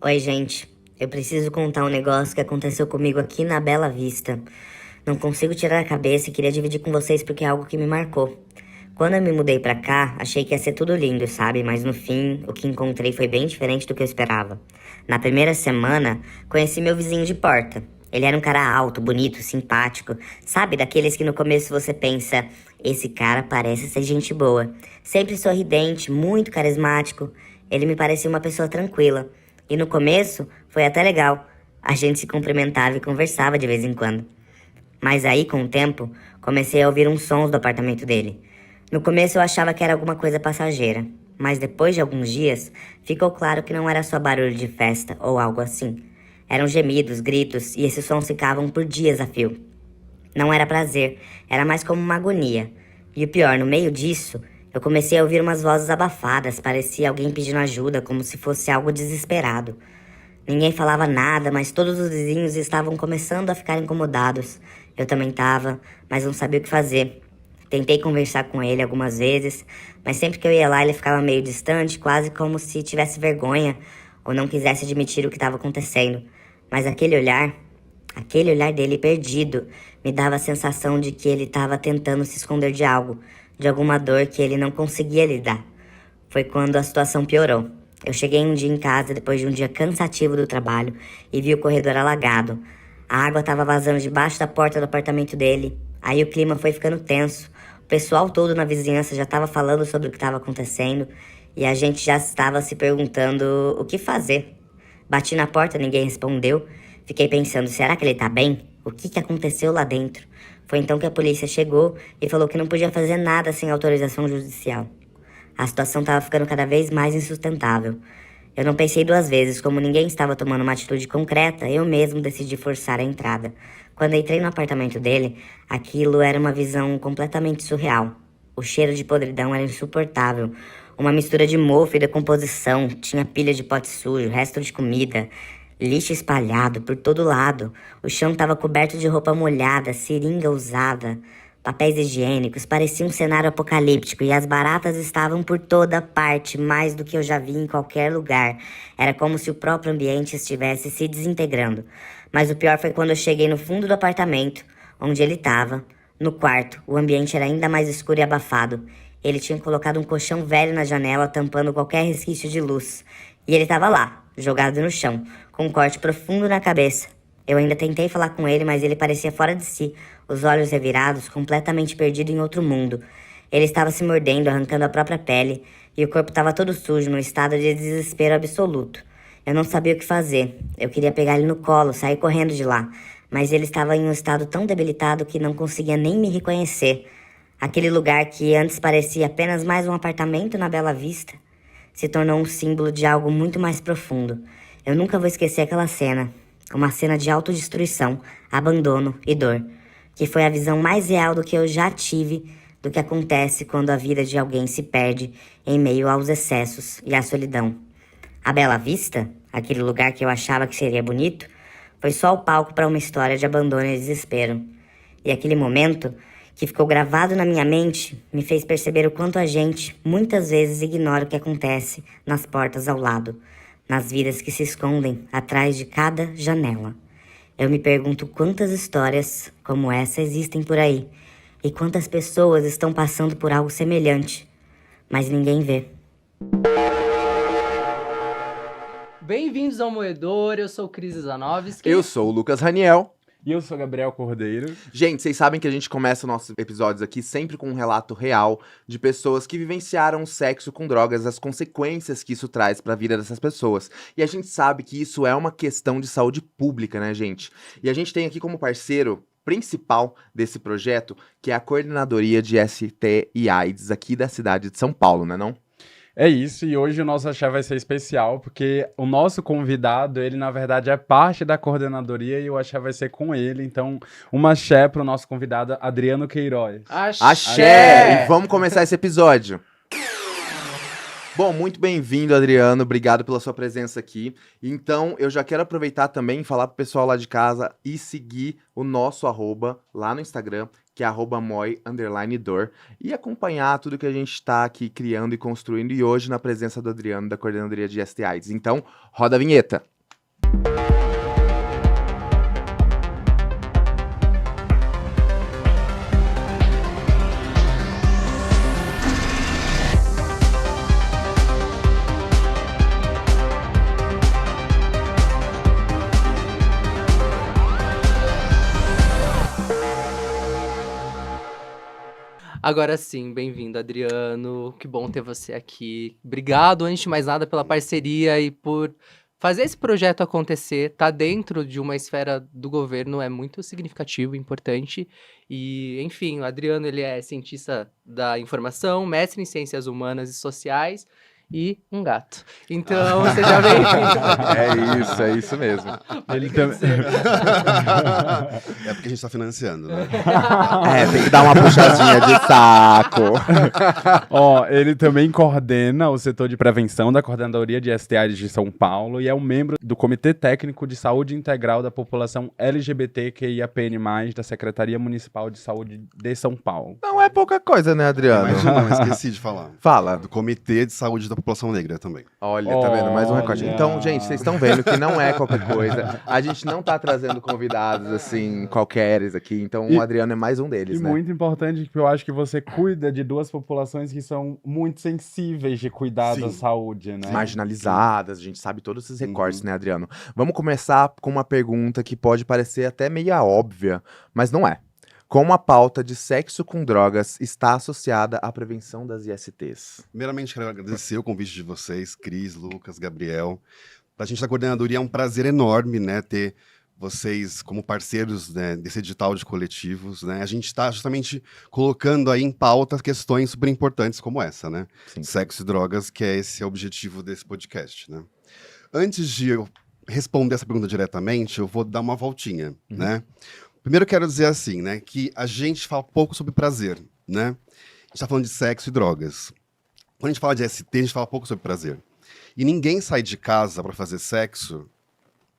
Oi, gente. Eu preciso contar um negócio que aconteceu comigo aqui na Bela Vista. Não consigo tirar a cabeça e queria dividir com vocês porque é algo que me marcou. Quando eu me mudei pra cá, achei que ia ser tudo lindo, sabe? Mas no fim, o que encontrei foi bem diferente do que eu esperava. Na primeira semana, conheci meu vizinho de porta. Ele era um cara alto, bonito, simpático. Sabe, daqueles que no começo você pensa, esse cara parece ser gente boa. Sempre sorridente, muito carismático. Ele me parecia uma pessoa tranquila. E no começo, foi até legal. A gente se cumprimentava e conversava de vez em quando. Mas aí, com o tempo, comecei a ouvir uns sons do apartamento dele. No começo eu achava que era alguma coisa passageira, mas depois de alguns dias, ficou claro que não era só barulho de festa ou algo assim. Eram gemidos, gritos, e esses sons ficavam por dias a fio. Não era prazer, era mais como uma agonia. E o pior, no meio disso, eu comecei a ouvir umas vozes abafadas, parecia alguém pedindo ajuda, como se fosse algo desesperado. Ninguém falava nada, mas todos os vizinhos estavam começando a ficar incomodados. Eu também estava, mas não sabia o que fazer. Tentei conversar com ele algumas vezes, mas sempre que eu ia lá ele ficava meio distante, quase como se tivesse vergonha ou não quisesse admitir o que estava acontecendo. Mas aquele olhar dele perdido, me dava a sensação de que ele estava tentando se esconder de algo, de alguma dor que ele não conseguia lidar. Foi quando a situação piorou. Eu cheguei um dia em casa depois de um dia cansativo do trabalho e vi o corredor alagado. A água estava vazando debaixo da porta do apartamento dele. Aí o clima foi ficando tenso. O pessoal todo na vizinhança já estava falando sobre o que estava acontecendo e a gente já estava se perguntando o que fazer. Bati na porta, ninguém respondeu. Fiquei pensando, será que ele tá bem? O que aconteceu lá dentro? Foi então que a polícia chegou e falou que não podia fazer nada sem autorização judicial. A situação estava ficando cada vez mais insustentável. Eu não pensei duas vezes, como ninguém estava tomando uma atitude concreta, eu mesmo decidi forçar a entrada. Quando entrei no apartamento dele, aquilo era uma visão completamente surreal. O cheiro de podridão era insuportável. Uma mistura de mofo e decomposição, tinha pilha de pote sujo, resto de comida, lixo espalhado por todo lado. O chão estava coberto de roupa molhada, seringa usada. Papéis higiênicos, parecia um cenário apocalíptico e as baratas estavam por toda parte, mais do que eu já vi em qualquer lugar. Era como se o próprio ambiente estivesse se desintegrando. Mas o pior foi quando eu cheguei no fundo do apartamento, onde ele estava. No quarto, o ambiente era ainda mais escuro e abafado. Ele tinha colocado um colchão velho na janela, tampando qualquer resquício de luz. E ele estava lá, jogado no chão, com um corte profundo na cabeça. Eu ainda tentei falar com ele, mas ele parecia fora de si, os olhos revirados, completamente perdido em outro mundo. Ele estava se mordendo, arrancando a própria pele, e o corpo estava todo sujo, num estado de desespero absoluto. Eu não sabia o que fazer. Eu queria pegar ele no colo, sair correndo de lá, mas ele estava em um estado tão debilitado que não conseguia nem me reconhecer. Aquele lugar que antes parecia apenas mais um apartamento na Bela Vista se tornou um símbolo de algo muito mais profundo. Eu nunca vou esquecer aquela cena. Uma cena de autodestruição, abandono e dor, que foi a visão mais real do que eu já tive do que acontece quando a vida de alguém se perde em meio aos excessos e à solidão. A Bela Vista, aquele lugar que eu achava que seria bonito, foi só o palco para uma história de abandono e desespero. E aquele momento, que ficou gravado na minha mente, me fez perceber o quanto a gente, muitas vezes, ignora o que acontece nas portas ao lado, nas vidas que se escondem atrás de cada janela. Eu me pergunto quantas histórias como essa existem por aí e quantas pessoas estão passando por algo semelhante, mas ninguém vê. Bem-vindos ao Moedor, eu sou o Cris Zanovski. Eu sou o Lucas Raniel. E eu sou Gabriel Cordeiro. Gente, vocês sabem que a gente começa nossos episódios aqui sempre com um relato real de pessoas que vivenciaram o sexo com drogas, as consequências que isso traz pra vida dessas pessoas. E a gente sabe que isso é uma questão de saúde pública, né, gente? E a gente tem aqui como parceiro principal desse projeto, que é a Coordenadoria de ST e AIDS aqui da cidade de São Paulo, né não? É isso, e hoje o nosso axé vai ser especial, porque o nosso convidado, ele na verdade é parte da coordenadoria e o axé vai ser com ele, então uma axé pro nosso convidado, Adriano Queiroz. Axé! E vamos começar esse episódio. Bom, muito bem-vindo, Adriano. Obrigado pela sua presença aqui. Então, eu já quero aproveitar também e falar pro pessoal lá de casa e seguir o nosso @ lá no Instagram, que é @moi_dor, e acompanhar tudo que a gente está aqui criando e construindo, e hoje na presença do Adriano, da Coordenadoria de ST/AIDS. Então, roda a vinheta. Agora sim, bem-vindo, Adriano. Que bom ter você aqui. Obrigado, antes de mais nada, pela parceria e por fazer esse projeto acontecer. Tá dentro de uma esfera do governo é muito significativo, importante. E, enfim, o Adriano, ele é cientista da informação, mestre em ciências humanas e sociais e um gato. Então, seja bem-vindo. É isso mesmo. Ele Quer também. dizer, É porque a gente tá financiando, né? Tem que dar uma puxadinha de saco. Ó, ele também coordena o setor de prevenção da Coordenadoria de STIs de São Paulo e é um membro do Comitê Técnico de Saúde Integral da População LGBTQIAPN+, da Secretaria Municipal de Saúde de São Paulo. Não é pouca coisa, né, Adriano? Mais uma, esqueci de falar. Fala. Do Comitê de Saúde da População Negra também. Olha, tá vendo? Mais um recorte. Olha. Então, gente, vocês estão vendo que não é qualquer coisa. A gente não tá trazendo convidados, assim, qualqueres aqui. Então, E- o Adriano é mais um deles, E né? muito importante que eu acho que você cuida de duas populações que são muito sensíveis de cuidar da Sim. saúde, né? Marginalizadas, a gente sabe todos esses recortes, né, Adriano? Vamos começar com uma pergunta que pode parecer até meio óbvia, mas não é. Como a pauta de sexo com drogas está associada à prevenção das ISTs? Primeiramente, quero agradecer o convite de vocês, Cris, Lucas, Gabriel. Pra gente da coordenadoria é um prazer enorme, né, ter vocês como parceiros, né, desse edital de coletivos, né? A gente está justamente colocando aí em pauta questões super importantes como essa, né? Sim. Sexo e drogas, que é esse o objetivo desse podcast, né? Antes de eu responder essa pergunta diretamente, eu vou dar uma voltinha, né? Primeiro eu quero dizer assim, né, que a gente fala pouco sobre prazer, né? A gente tá falando de sexo e drogas. Quando a gente fala de ST, a gente fala pouco sobre prazer. E ninguém sai de casa para fazer sexo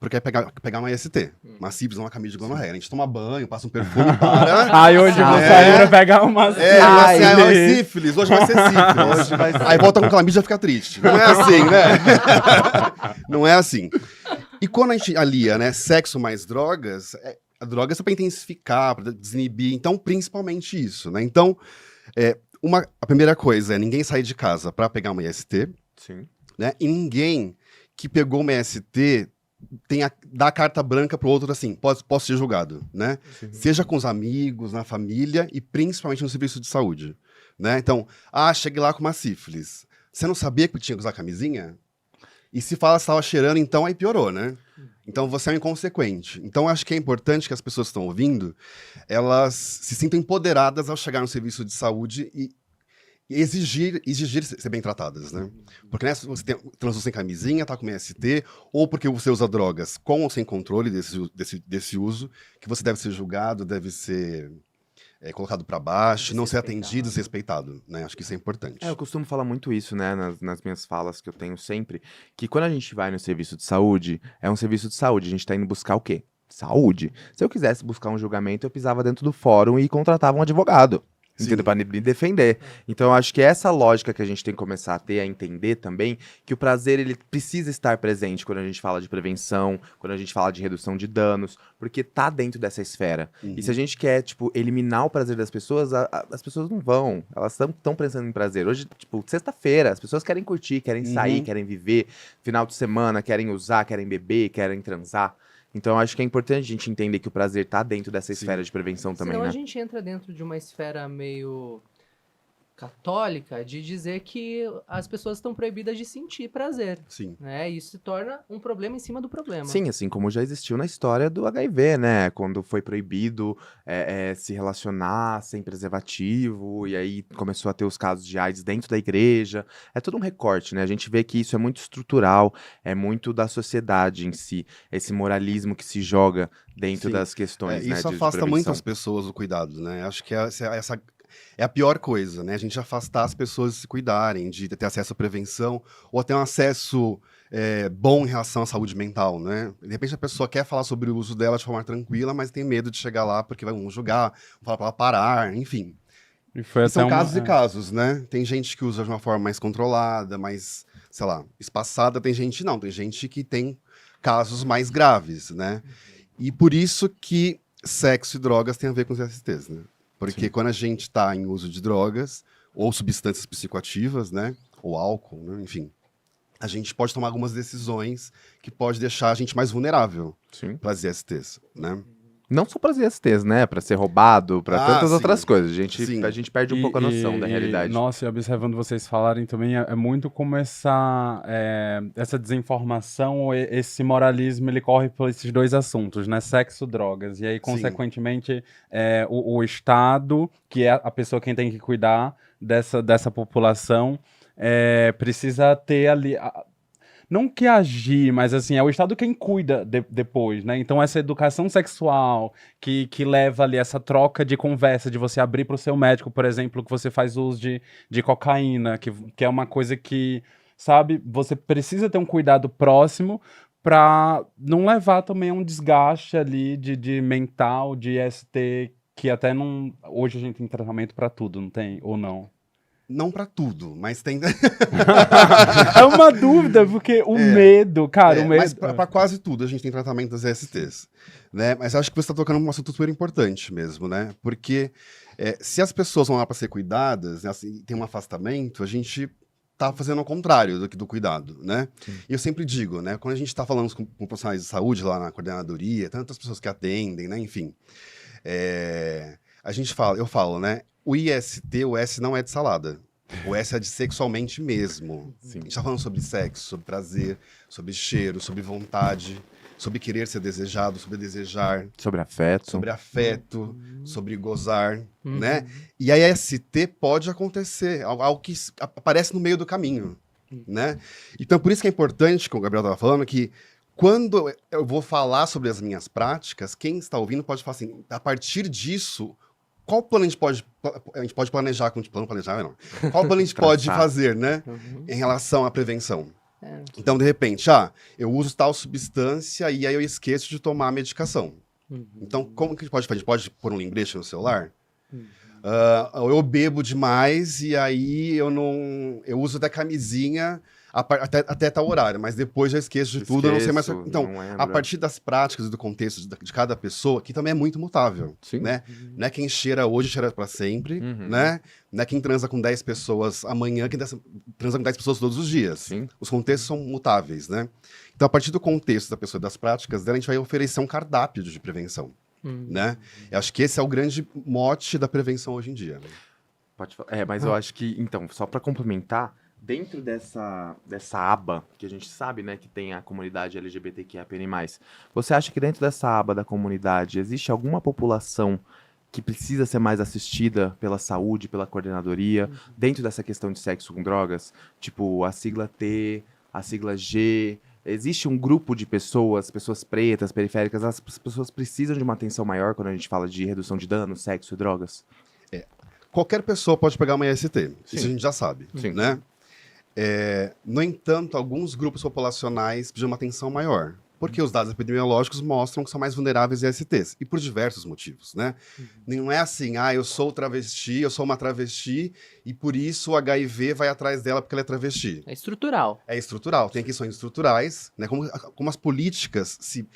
porque quer pegar uma IST, uma sífilis, uma camisa de gonorreia. A gente toma banho, passa um perfume para... Aí hoje eu vou sair pra pegar uma Ai, sífilis. é sífilis, hoje vai ser sífilis. Hoje vai ser. Aí volta com clamídia e fica triste. Não é assim, né? Não é assim. E quando a gente alia, né, sexo mais drogas, a droga é para intensificar, para desinibir. Então, principalmente isso, né? Então, a primeira coisa é ninguém sair de casa para pegar uma IST, Sim. né? E ninguém que pegou uma IST dá a carta branca pro outro assim, posso ser julgado, né? Seja com os amigos, na família e principalmente no serviço de saúde, né? Então, cheguei lá com uma sífilis. Você não sabia que tinha que usar camisinha? E se fala que estava cheirando, então aí piorou, né? Então você é um inconsequente. Então acho que é importante que as pessoas que estão ouvindo, elas se sintam empoderadas ao chegar no serviço de saúde e exigir ser bem tratadas, né? Porque nessa você transou sem camisinha, tá com MST, ou porque você usa drogas com ou sem controle desse uso, que você deve ser julgado, deve ser colocado para baixo, não ser atendido, desrespeitado, né? Acho que isso é importante. Eu costumo falar muito isso, né, nas minhas falas que eu tenho sempre, que quando a gente vai no serviço de saúde, é um serviço de saúde, a gente tá indo buscar o quê? Saúde. Se eu quisesse buscar um julgamento, eu pisava dentro do fórum e contratava um advogado. Entendeu? Pra me defender. Então, eu acho que essa lógica que a gente tem que começar a ter, a entender também, que o prazer, ele precisa estar presente quando a gente fala de prevenção, quando a gente fala de redução de danos, porque tá dentro dessa esfera. E se a gente quer, tipo, eliminar o prazer das pessoas, as pessoas não vão. Elas estão pensando em prazer. Hoje, tipo, sexta-feira, as pessoas querem curtir, querem sair, querem viver. Final de semana, querem usar, querem beber, querem transar. Então, eu acho que é importante a gente entender que o prazer tá dentro dessa esfera de prevenção também, Senão né? a gente entra dentro de uma esfera meio católica de dizer que as pessoas estão proibidas de sentir prazer, Sim. né? E isso se torna um problema em cima do problema. Sim, assim como já existiu na história do HIV, né? Quando foi proibido se relacionar sem preservativo, e aí começou a ter os casos de AIDS dentro da igreja. É todo um recorte, né? A gente vê que isso é muito estrutural, é muito da sociedade em si, esse moralismo que se joga dentro Sim. das questões, né? Isso de afasta muito prevenção. as pessoas do cuidado, né? Acho que essa é a pior coisa, né? A gente afastar as pessoas de se cuidarem, de ter acesso à prevenção, ou até um acesso bom em relação à saúde mental, né? De repente a pessoa quer falar sobre o uso dela de forma tranquila, mas tem medo de chegar lá porque vão julgar, falar para ela parar, enfim. E foi até São uma- casos e casos, né? Tem gente que usa de uma forma mais controlada, mais, sei lá, espaçada. Tem gente não, tem gente que tem casos mais graves, né? E por isso que sexo e drogas têm a ver com os STs, né? Porque quando a gente está em uso de drogas ou substâncias psicoativas, né? Ou álcool, né? Enfim, a gente pode tomar algumas decisões que pode deixar a gente mais vulnerável Sim. para as ISTs, né? Não só para as ISTs, né? Para ser roubado, para tantas sim. outras coisas. Sim. A gente perde um pouco a noção da realidade. Nossa, e observando vocês falarem também, é muito como essa desinformação, ou esse moralismo, ele corre por esses dois assuntos, né? Sexo, drogas. E aí, consequentemente, o Estado, que é a pessoa quem tem que cuidar dessa população, precisa ter ali... Não que agir, mas assim, é o Estado quem cuida depois, né? Então essa educação sexual que leva ali essa troca de conversa, de você abrir para o seu médico, por exemplo, que você faz uso de cocaína, que é uma coisa que, sabe, você precisa ter um cuidado próximo para não levar também a um desgaste ali de mental, de ST, que até não... Hoje a gente tem tratamento para tudo, não tem? Ou não? Não pra tudo, mas tem. É uma dúvida, porque o medo, cara, o medo... Mas pra quase tudo a gente tem tratamento das ESTs, né? Mas acho que você tá tocando um assunto super importante mesmo, né? Porque se as pessoas vão lá para ser cuidadas, né, assim, tem um afastamento, a gente tá fazendo o contrário do cuidado, né? E eu sempre digo, né? Quando a gente tá falando com profissionais de saúde lá na coordenadoria, tantas pessoas que atendem, né? Enfim, eu falo, né? O IST, o S não é de salada. O S é de sexualmente mesmo. Sim. A gente tá falando sobre sexo, sobre prazer, sobre cheiro, sobre vontade, sobre querer ser desejado, sobre desejar, Sobre afeto. sobre gozar, né? E a IST pode acontecer, algo que aparece no meio do caminho, né? Então, por isso que é importante, como o Gabriel estava falando, que quando eu vou falar sobre as minhas práticas, quem está ouvindo pode falar assim, a partir disso... Qual plano a gente pode planejar com plano planejar, não? Qual plano a gente pode fazer, né? Em relação à prevenção? Então, de repente, eu uso tal substância e aí eu esqueço de tomar a medicação. Então, como que a gente pode fazer? A gente pode pôr um lembrete no celular? Eu bebo demais e aí eu uso até camisinha até tal horário, mas depois já esqueço de tudo, eu não sei mais. Então, a partir das práticas e do contexto de cada pessoa, que também é muito mutável, Sim. né? Não é quem cheira hoje, cheira para sempre, né? Não é quem transa com 10 pessoas amanhã, quem transa com 10 pessoas todos os dias. Sim. Os contextos são mutáveis, né? Então, a partir do contexto da pessoa e das práticas dela, a gente vai oferecer um cardápio de prevenção, né? Eu acho que esse é o grande mote da prevenção hoje em dia. Né? Pode falar. Mas eu acho que, então, só para complementar, dentro dessa aba, que a gente sabe, né, que tem a comunidade LGBTQIAPN+, você acha que dentro dessa aba da comunidade existe alguma população que precisa ser mais assistida pela saúde, pela coordenadoria, dentro dessa questão de sexo com drogas? Tipo, a sigla T, a sigla G... Existe um grupo de pessoas pretas, periféricas, as pessoas precisam de uma atenção maior quando a gente fala de redução de danos, sexo e drogas? Qualquer pessoa pode pegar uma IST, Sim. isso a gente já sabe, Sim. né? No entanto, alguns grupos populacionais precisam de uma atenção maior, porque os dados epidemiológicos mostram que são mais vulneráveis a ISTs, e por diversos motivos, né? Não é assim, eu sou travesti, eu sou uma travesti, e por isso o HIV vai atrás dela porque ela é travesti. É estrutural. É estrutural, tem questões estruturais, né? Como as políticas se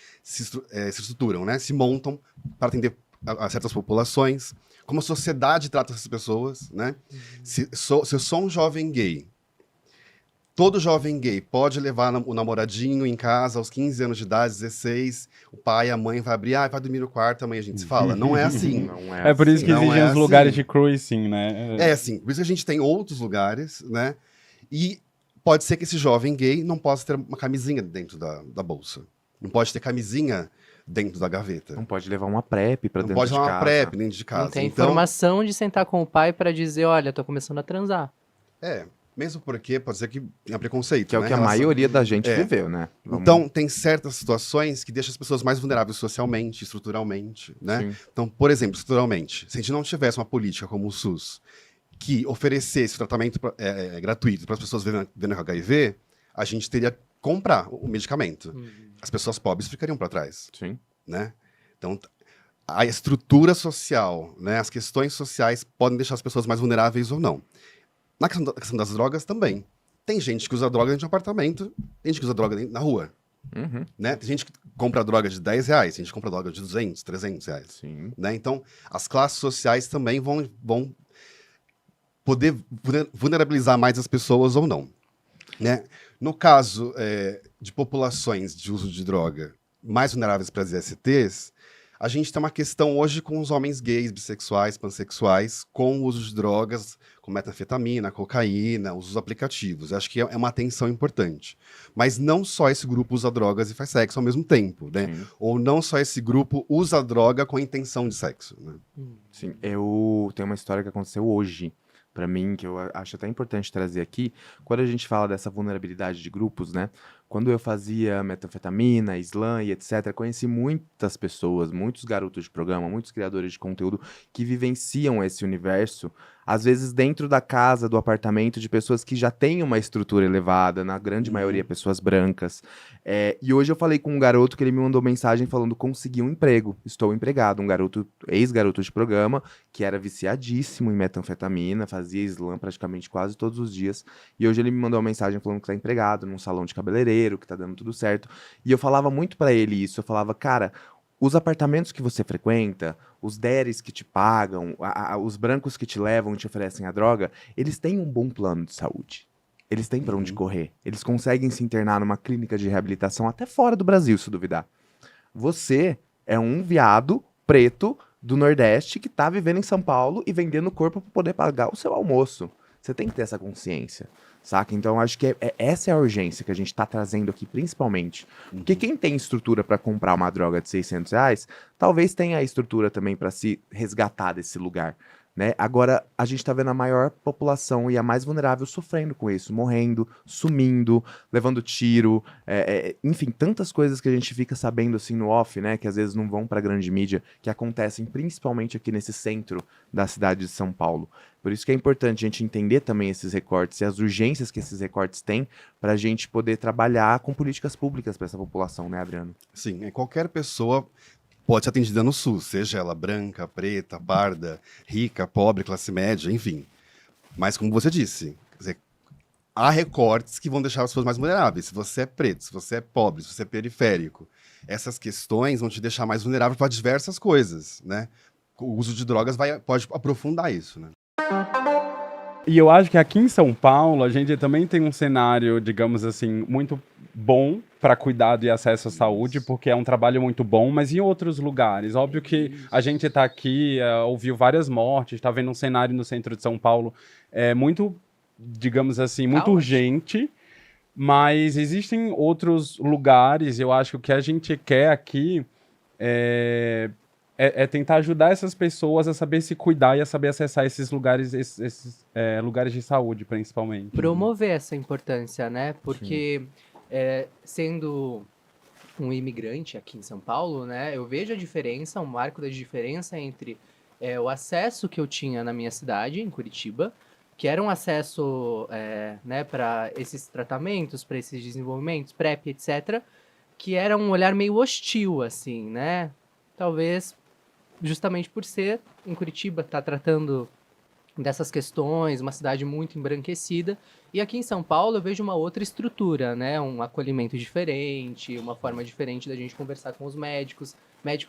estruturam, né? Se montam para atender a certas populações, como a sociedade trata essas pessoas, né? Se eu sou um jovem gay, todo jovem gay pode levar o namoradinho em casa aos 15 anos de idade, 16, o pai e a mãe vai abrir, vai dormir no quarto, amanhã a gente se fala. Não é assim. Não é É por isso que Não exigem é os assim. lugares de cruising, né? É assim, por isso que a gente tem outros lugares, né? E pode ser que esse jovem gay não possa ter uma camisinha dentro da bolsa. Não pode ter camisinha dentro da gaveta. Não pode levar uma PrEP pra Não dentro pode de levar casa. uma PrEP dentro de casa. Não tem Então, informação de sentar com o pai pra dizer, olha, tô começando a transar. mesmo porque pode ser que tenha preconceito. Que é o né, que a em relação- maioria da gente viveu, né? Então, tem certas situações que deixam as pessoas mais vulneráveis socialmente, estruturalmente, né? Sim. Então, por exemplo, estruturalmente, se a gente não tivesse uma política como o SUS que oferecesse tratamento gratuito para as pessoas vivendo HIV, a gente teria que comprar o medicamento. As pessoas pobres ficariam para trás, Sim. né? Então, a estrutura social, né, as questões sociais podem deixar as pessoas mais vulneráveis ou não. Na questão das drogas também. Tem gente que usa droga dentro de um apartamento, tem gente que usa droga na rua. Uhum. Né? Tem gente que compra droga de R$10, tem gente que compra droga de R$200, R$300. Sim. Né? Então, as classes sociais também vão poder vulnerabilizar mais as pessoas ou não. Né? No caso de populações de uso de droga mais vulneráveis para as ISTs, A gente tem uma questão hoje com os homens gays, bissexuais, pansexuais, com o uso de drogas, com metanfetamina, cocaína, os aplicativos. Acho que é uma atenção importante. Mas não só esse grupo usa drogas e faz sexo ao mesmo tempo, né? Sim. Ou não só esse grupo usa droga com a intenção de sexo, né? Sim, eu tenho uma história que aconteceu hoje, pra mim, que eu acho até importante trazer aqui. Quando a gente fala dessa vulnerabilidade de grupos, né? Quando eu fazia metanfetamina, slam e etc., conheci muitas pessoas, muitos garotos de programa, muitos criadores de conteúdo que vivenciam esse universo, às vezes dentro da casa, do apartamento, de pessoas que já têm uma estrutura elevada, na grande maioria pessoas brancas. E hoje eu falei com um garoto que ele me mandou mensagem falando: consegui um emprego, estou empregado. Um garoto, ex-garoto de programa, que era viciadíssimo em metanfetamina, fazia slam praticamente quase todos os dias. E hoje ele me mandou uma mensagem falando que está empregado num salão de cabeleireiro, que tá dando tudo certo. E eu falava muito pra ele isso, eu falava: cara, os apartamentos que você frequenta, os deres que te pagam, os brancos que te levam e te oferecem a droga, eles têm um bom plano de saúde. Eles têm pra onde correr. Eles conseguem se internar numa clínica de reabilitação até fora do Brasil, se duvidar. Você é um viado preto do Nordeste que tá vivendo em São Paulo e vendendo corpo pra poder pagar o seu almoço. Você tem que ter essa consciência, saca? Então, acho que essa é a urgência que a gente tá trazendo aqui, principalmente. Porque quem tem estrutura pra comprar uma droga de R$ 600, talvez tenha a estrutura também pra se resgatar desse lugar, né? Agora, a gente tá vendo a maior população e a mais vulnerável sofrendo com isso, morrendo, sumindo, levando tiro, enfim, tantas coisas que a gente fica sabendo assim no off, né? Que às vezes não vão pra grande mídia, que acontecem principalmente aqui nesse centro da cidade de São Paulo. Por isso que é importante a gente entender também esses recortes e as urgências que esses recortes têm para a gente poder trabalhar com políticas públicas para essa população, né, Adriano? Sim, qualquer pessoa pode ser atendida no SUS, seja ela branca, preta, parda, rica, pobre, classe média, enfim. Mas como você disse, quer dizer, há recortes que vão deixar as pessoas mais vulneráveis. Se você é preto, se você é pobre, se você é periférico, essas questões vão te deixar mais vulnerável para diversas coisas, né? O uso de drogas pode aprofundar isso, né? E eu acho que aqui em São Paulo a gente também tem um cenário, digamos assim, muito bom para cuidado e acesso à saúde, porque é um trabalho muito bom, mas em outros lugares. Óbvio que a gente está aqui, ouviu várias mortes, está vendo um cenário no centro de São Paulo muito, digamos assim, muito urgente, mas existem outros lugares. Eu acho que o que a gente quer aqui é tentar ajudar essas pessoas a saber se cuidar e a saber acessar esses lugares, esses lugares de saúde, principalmente. Promover essa importância, né? Porque sendo um imigrante aqui em São Paulo, né? Eu vejo a diferença, um marco da diferença entre o acesso que eu tinha na minha cidade, em Curitiba, que era um acesso né, para esses tratamentos, para esses desenvolvimentos, PrEP, etc., que era um olhar meio hostil, assim, né? Talvez justamente por ser em Curitiba, tá tratando dessas questões, uma cidade muito embranquecida. E aqui em São Paulo eu vejo uma outra estrutura, né? Um acolhimento diferente, uma forma diferente da gente conversar com os médicos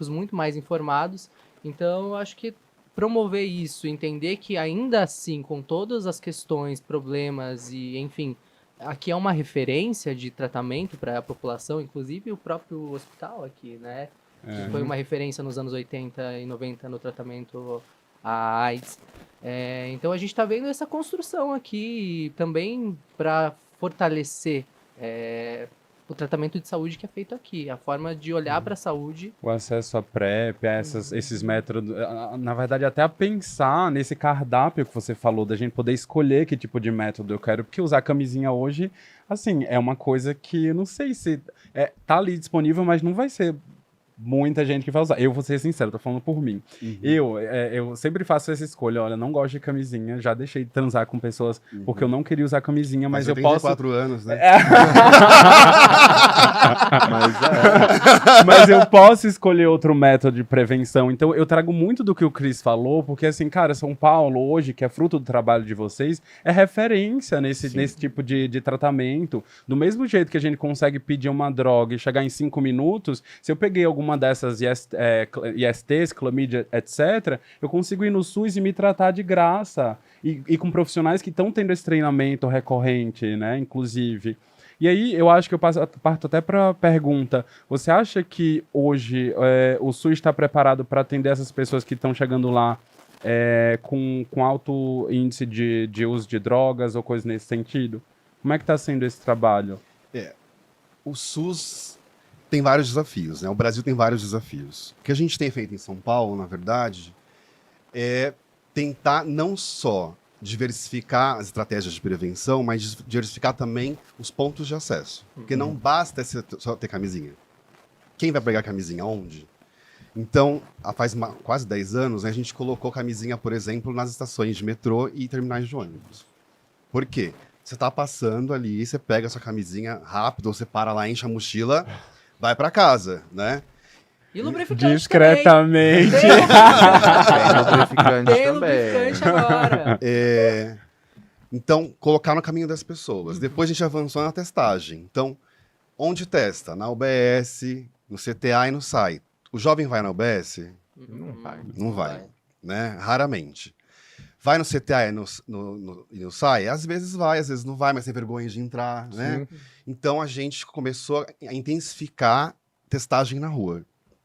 muito mais informados. Então, eu acho que promover isso, entender que ainda assim, com todas as questões, problemas e, enfim, aqui é uma referência de tratamento para a população, inclusive o próprio hospital aqui, né? Que foi uma referência nos anos 80 e 90 no tratamento à AIDS. Então a gente está vendo essa construção aqui também para fortalecer o tratamento de saúde que é feito aqui, a forma de olhar para a saúde. O acesso à PrEP, a esses métodos, na verdade até a pensar nesse cardápio que você falou, da gente poder escolher que tipo de método eu quero, porque usar camisinha hoje, assim, é uma coisa que eu não sei se tá ali disponível, mas não vai ser muita gente que vai usar. Eu vou ser sincero, tô falando por mim. Eu sempre faço essa escolha, olha, não gosto de camisinha, já deixei de transar com pessoas porque eu não queria usar camisinha, mas eu posso... 4 anos, né? Mas eu posso escolher outro método de prevenção. Então, eu trago muito do que o Cris falou, porque assim, cara, São Paulo hoje, que é fruto do trabalho de vocês, é referência nesse tipo de tratamento. Do mesmo jeito que a gente consegue pedir uma droga e chegar em 5 minutos, se eu peguei alguma dessas ISTs, clamídia, etc., eu consigo ir no SUS e me tratar de graça. E com profissionais que estão tendo esse treinamento recorrente, né, inclusive. E aí, eu acho que eu parto até para pergunta. Você acha que hoje o SUS está preparado para atender essas pessoas que estão chegando lá com alto índice de uso de drogas ou coisa nesse sentido? Como é que está sendo esse trabalho? O SUS tem vários desafios, né? O Brasil tem vários desafios. O que a gente tem feito em São Paulo, na verdade, é tentar não só diversificar as estratégias de prevenção, mas diversificar também os pontos de acesso. Porque não basta só ter camisinha. Quem vai pegar camisinha? Onde? Então, faz quase 10 anos, né, a gente colocou camisinha, por exemplo, nas estações de metrô e terminais de ônibus. Por quê? Você está passando ali, você pega a sua camisinha rápido, ou você para lá, enche a mochila, vai para casa, né? E lubrificante Discretamente. também. Tem lubrificante Tem também. lubrificante agora. Então, colocar no caminho das pessoas. Depois a gente avançou na testagem. Então, onde testa? Na UBS, no CTA e no SAI. O jovem vai na UBS? Não vai. Não vai, né? Raramente. Vai no CTA e no SAI? Às vezes vai, às vezes não vai, mas tem vergonha de entrar, né? Então, a gente começou a intensificar testagem na rua.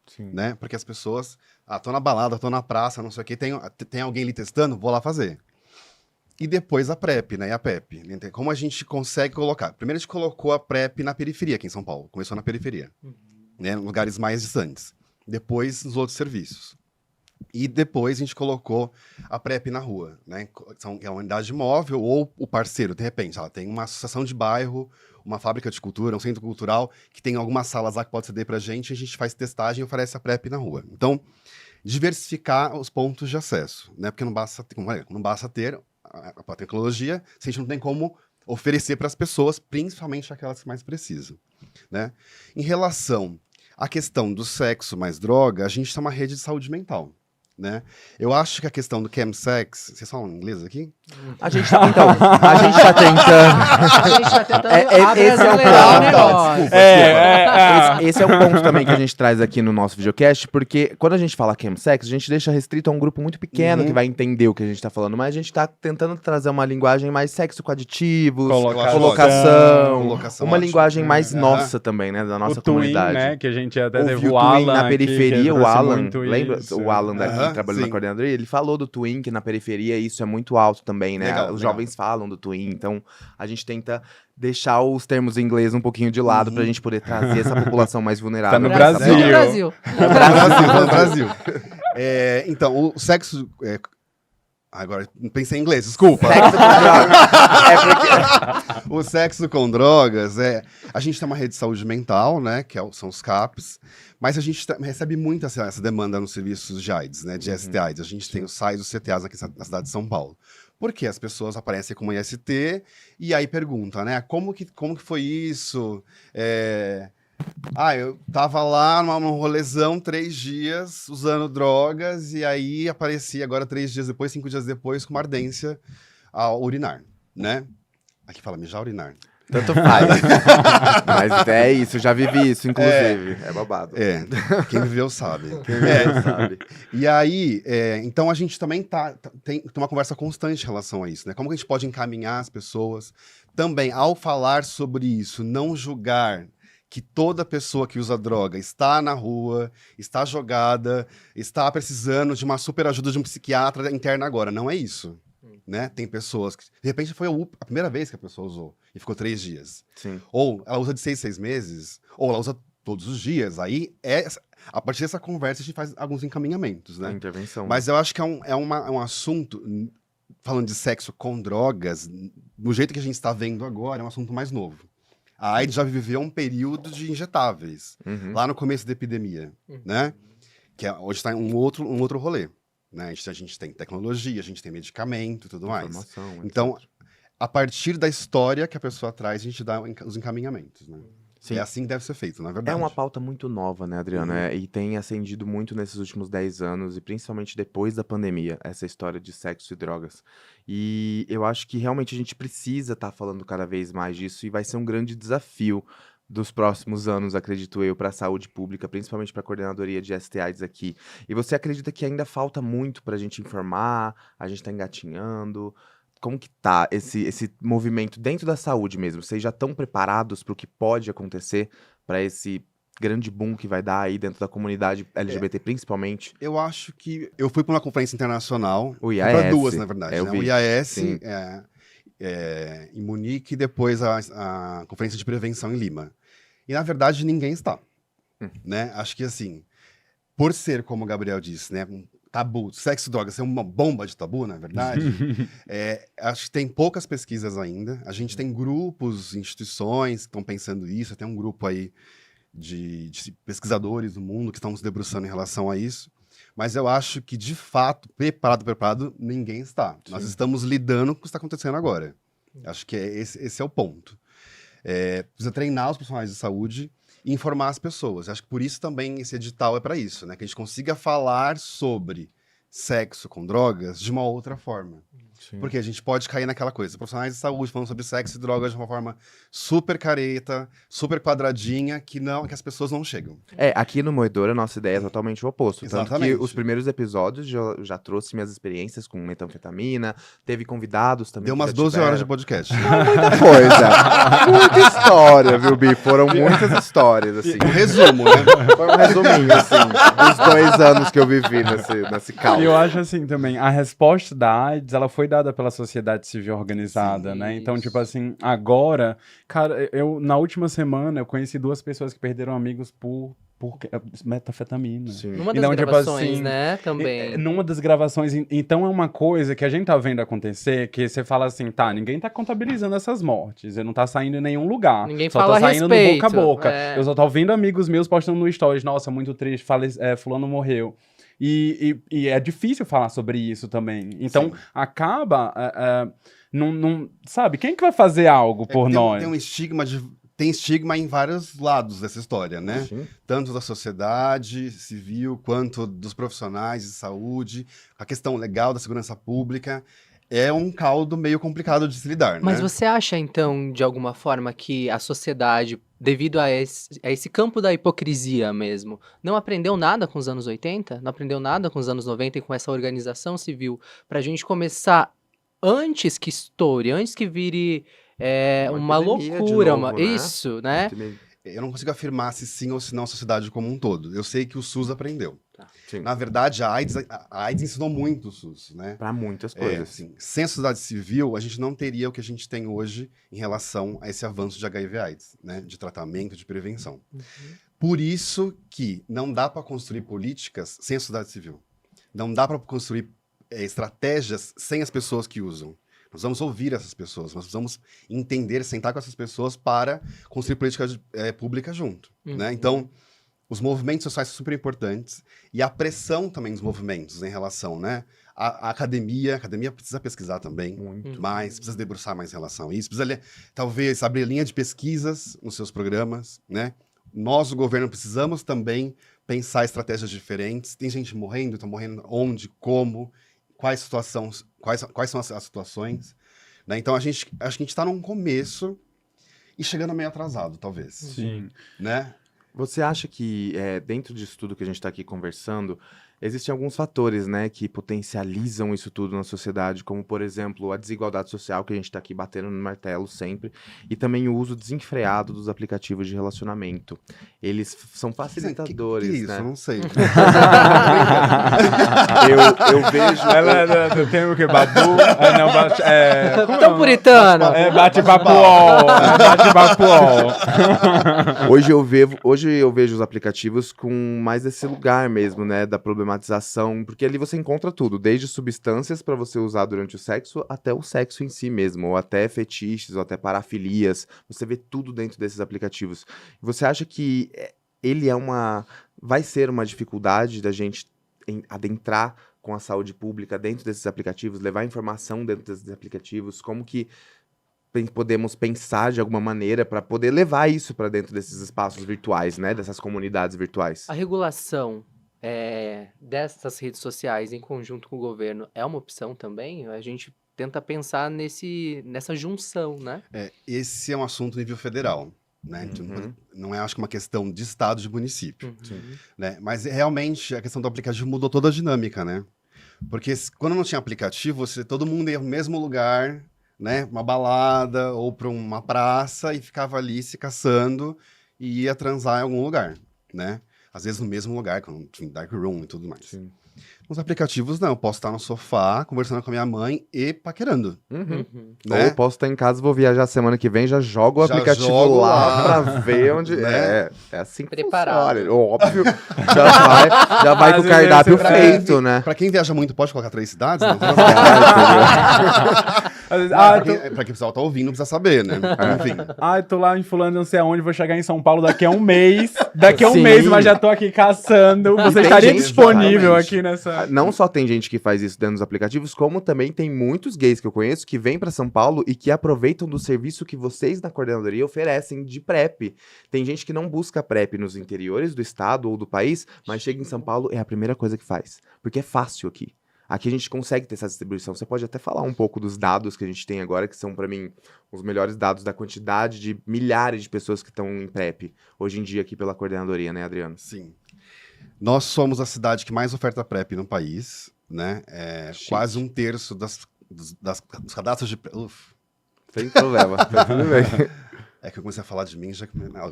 Sim. Né? Porque as pessoas, tô na balada, tô na praça, não sei o quê, tem alguém ali testando, vou lá fazer. E depois a PrEP, né? E a PEP. Como a gente consegue colocar? Primeiro a gente colocou a PrEP na periferia aqui em São Paulo. Começou na periferia, né? Em lugares mais distantes. Depois nos outros serviços. E depois a gente colocou a PrEP na rua, né? É uma unidade móvel ou o parceiro, de repente, tem uma associação de bairro, uma fábrica de cultura, um centro cultural, que tem algumas salas lá que pode ceder pra gente, a gente faz testagem e oferece a PrEP na rua. Então, diversificar os pontos de acesso, né? Porque não basta ter a tecnologia, se a gente não tem como oferecer para as pessoas, principalmente aquelas que mais precisam, né? Em relação à questão do sexo mais droga, a gente tem uma rede de saúde mental, né? Eu acho que a questão do chemsex... Vocês falam inglês aqui? A gente tá tentando. A gente tá tentando Esse é o abrasileirar o ponto. negócio. Desculpa. Esse é um ponto também que a gente traz aqui no nosso videocast, porque quando a gente fala chemsex, a gente deixa restrito a um grupo muito pequeno que vai entender o que a gente tá falando, mas a gente tá tentando trazer uma linguagem mais sexo com aditivos, colocação, uma linguagem mais nossa também, né, da nossa comunidade. Twin, né, que a gente até Ouviu teve o o Twin Alan na aqui, periferia, que o trouxe Alan, muito lembra? isso. O Alan daqui, trabalhando na sim. coordenadoria, ele falou do Twin, que na periferia isso é muito alto também, né? Legal, Os legal. jovens falam do Twin, então a gente tenta deixar os termos em inglês um pouquinho de lado pra gente poder trazer essa população mais vulnerável. Tá no pra essa Brasil. pauta. Brasil. No Brasil. Então, o sexo... Agora, pensei em inglês, desculpa. Sexo com drogas. O sexo com drogas, a gente tem uma rede de saúde mental, né, que são os CAPs, mas a gente recebe muito essa demanda nos serviços de AIDS, né, de ST-AIDS. A gente tem os SAIs e os CTAs aqui na cidade de São Paulo. Porque as pessoas aparecem com uma IST e aí perguntam, né, como que foi isso? Eu tava lá num rolezão 3 dias usando drogas e aí apareci agora 3 dias depois, 5 dias depois, com uma ardência ao urinar, né? Aqui fala mijar urinar. Tanto faz. Mas é isso, já vivi isso, inclusive. É babado. Quem viveu sabe. Sabe? E aí, então a gente também tem uma conversa constante em relação a isso, né? Como que a gente pode encaminhar as pessoas? Também, ao falar sobre isso, não julgar que toda pessoa que usa droga está na rua, está jogada, está precisando de uma super ajuda de um psiquiatra interna agora. Não é isso, né? Tem pessoas que, de repente, foi a primeira vez que a pessoa usou e ficou 3 dias. Sim. Ou ela usa de 6 meses, ou ela usa todos os dias. Aí, a partir dessa conversa, a gente faz alguns encaminhamentos, né? A intervenção. Mas eu acho que é um assunto, falando de sexo com drogas, do jeito que a gente está vendo agora, é um assunto mais novo. A AIDS já viveu um período de injetáveis, lá no começo da epidemia, né? Que hoje está um outro rolê, né? A gente tem tecnologia, a gente tem medicamento e tudo mais. Então, a partir da história que a pessoa traz, a gente dá os encaminhamentos, né? Sim. É assim que deve ser feito, na É verdade. uma pauta muito nova, né, Adriano? E tem acendido muito nesses últimos 10 anos, e principalmente depois da pandemia, essa história de sexo e drogas. E eu acho que realmente a gente precisa estar falando cada vez mais disso, e vai ser um grande desafio dos próximos anos, acredito eu, para a saúde pública, principalmente para a coordenadoria de ST-AIDS aqui. E você acredita que ainda falta muito para a gente informar, a gente está engatinhando? como que tá esse movimento dentro da saúde mesmo? Vocês já estão preparados para o que pode acontecer, para esse grande boom que vai dar aí dentro da comunidade LGBT, principalmente? Eu acho que eu fui para uma conferência internacional, O para IAS. duas, na verdade, Eu né? vi, O IAS sim. em Munique e depois a conferência de prevenção em Lima. E, na verdade, ninguém está, né? Acho que, assim, por ser, como o Gabriel disse, né, um tabu, sexo e drogas ser uma bomba de tabu, na verdade, acho que tem poucas pesquisas ainda. A gente tem grupos, instituições que estão pensando isso, tem um grupo aí de pesquisadores do mundo que estão se debruçando em relação a isso. Mas eu acho que, de fato, preparado, ninguém está. Nós estamos lidando com o que está acontecendo agora. Acho que esse é o ponto. Precisa treinar os profissionais de saúde e informar as pessoas. Acho que por isso também esse edital é para isso, né? Que a gente consiga falar sobre sexo com drogas de uma outra forma. Porque a gente pode cair naquela coisa. Profissionais de saúde falando sobre sexo e drogas de uma forma super careta, super quadradinha, que as pessoas não chegam. Aqui no Moedor a nossa ideia é totalmente o oposto. Tanto Exatamente. que os primeiros episódios já trouxe minhas experiências com metanfetamina, teve convidados também. Deu que umas já 12 horas de tiveram. podcast. Muita coisa. Muita história, viu, Bi? Foram muitas histórias, assim. Um resumo, né? Foi um resuminho, assim, dos 2 anos que eu vivi nesse caos. E eu acho assim também, a resposta da AIDS, ela foi dada pela sociedade civil organizada, Sim, né? Então, isso. tipo assim, agora, cara, na última semana, eu conheci 2 pessoas que perderam amigos por metanfetamina. Sim. Numa das Então, tipo gravações, assim, né, também. Numa das gravações, então é uma coisa que a gente tá vendo acontecer, que você fala assim, tá, ninguém tá contabilizando essas mortes, não tá saindo em nenhum lugar. Ninguém só fala tá a saindo no boca a respeito, boca. é. Eu só tô ouvindo amigos meus postando no stories, nossa, muito triste, fulano morreu. E é difícil falar sobre isso também. Então, Sim. acaba... não, sabe, quem que vai fazer algo por nós? Tem estigma em vários lados dessa história, né? Sim. Tanto da sociedade civil, quanto dos profissionais de saúde, a questão legal da segurança pública. É um caldo meio complicado de se lidar, Mas né? você acha, então, de alguma forma, que a sociedade, devido a esse campo da hipocrisia mesmo, não aprendeu nada com os anos 80? Não aprendeu nada com os anos 90 e com essa organização civil pra gente começar, antes que estoure, antes que vire uma epidemia de loucura, novo, né? isso, né? Eu não consigo afirmar se sim ou se não a sociedade como um todo. Eu sei que o SUS aprendeu. Sim. Na verdade, a AIDS ensinou muito o SUS, né? Pra muitas coisas. Assim, sem a sociedade civil, a gente não teria o que a gente tem hoje em relação a esse avanço de HIV/AIDS, né? De tratamento, de prevenção. Por isso que não dá para construir políticas sem a sociedade civil. Não dá para construir estratégias sem as pessoas que usam. Nós vamos ouvir essas pessoas, nós vamos entender, sentar com essas pessoas para construir políticas públicas junto, né? Então, os movimentos sociais são super importantes e a pressão também dos movimentos em relação, né? A academia precisa pesquisar também Muito. mais, precisa debruçar mais em relação a isso, precisa, talvez, abrir linha de pesquisas nos seus programas, né? Nós, o governo, precisamos também pensar estratégias diferentes. Tem gente morrendo, está morrendo onde, como, quais são as situações, né? Então, acho que a gente está num começo e chegando meio atrasado, talvez. Sim. Né? Você acha que, dentro disso tudo que a gente está aqui conversando, existem alguns fatores, né, que potencializam isso tudo na sociedade, como, por exemplo, a desigualdade social, que a gente está aqui batendo no martelo sempre, e também o uso desenfreado dos aplicativos de relacionamento. Eles são facilitadores, que é isso? né? Eu não sei. Eu vejo... Ela tem o que? Babu? Como Tão puritano. Bate-papo UOL. Bate-papo UOL. Hoje eu vejo os aplicativos com mais esse lugar mesmo, né, da problematização, porque ali você encontra tudo, desde substâncias para você usar durante o sexo, até o sexo em si mesmo, ou até fetiches, ou até parafilias, você vê tudo dentro desses aplicativos. Você acha que ele vai ser uma dificuldade da gente adentrar com a saúde pública dentro desses aplicativos, levar informação dentro desses aplicativos, como que podemos pensar de alguma maneira para poder levar isso para dentro desses espaços virtuais, né, dessas comunidades virtuais? A regulação dessas redes sociais em conjunto com o governo é uma opção também? A gente tenta pensar nessa junção, né? Esse é um assunto nível federal, né? Não é, acho que, uma questão de estado, de município, né? Mas realmente a questão do aplicativo mudou toda a dinâmica, né? Porque quando não tinha aplicativo, todo mundo ia pro mesmo lugar, né? Uma balada ou pra uma praça e ficava ali se caçando e ia transar em algum lugar, né? Às vezes no mesmo lugar, quando tinha dark room e tudo mais. Sim. Nos aplicativos, não. Eu posso estar no sofá, conversando com a minha mãe e paquerando, Uhum. Ou né? eu posso estar em casa, vou viajar semana que vem, já jogo o Já aplicativo jogo lá lá. pra ver onde. Né? É assim que Preparado. funciona. Óbvio. Já vai com o Às vezes cardápio você tá- feito, né? Pra quem viaja muito, pode colocar 3 cidades? Não, Às vezes, pra quem o pessoal tá ouvindo, precisa saber, né? Enfim. tô lá em fulano, não sei aonde, vou chegar em São Paulo daqui a um mês. Daqui a um Sim. mês, mas já tô aqui caçando. Você tem estaria gente, disponível exatamente. aqui nessa... Não só tem gente que faz isso dentro dos aplicativos, como também tem muitos gays que eu conheço que vêm pra São Paulo e que aproveitam do serviço que vocês na coordenadoria oferecem de PrEP. Tem gente que não busca PrEP nos interiores do estado ou do país, mas chega em São Paulo é a primeira coisa que faz, porque é fácil aqui. Aqui a gente consegue ter essa distribuição. Você pode até falar um pouco dos dados que a gente tem agora, que são, pra mim, os melhores dados da quantidade de milhares de pessoas que estão em PrEP hoje em dia aqui pela coordenadoria, né, Adriano? Sim. Nós somos a cidade que mais oferta PrEP no país, né? Chique. Quase 1/3 dos cadastros de... Uf, Sem problema, tá tudo bem. é que eu comecei a falar de mim, já que... Não,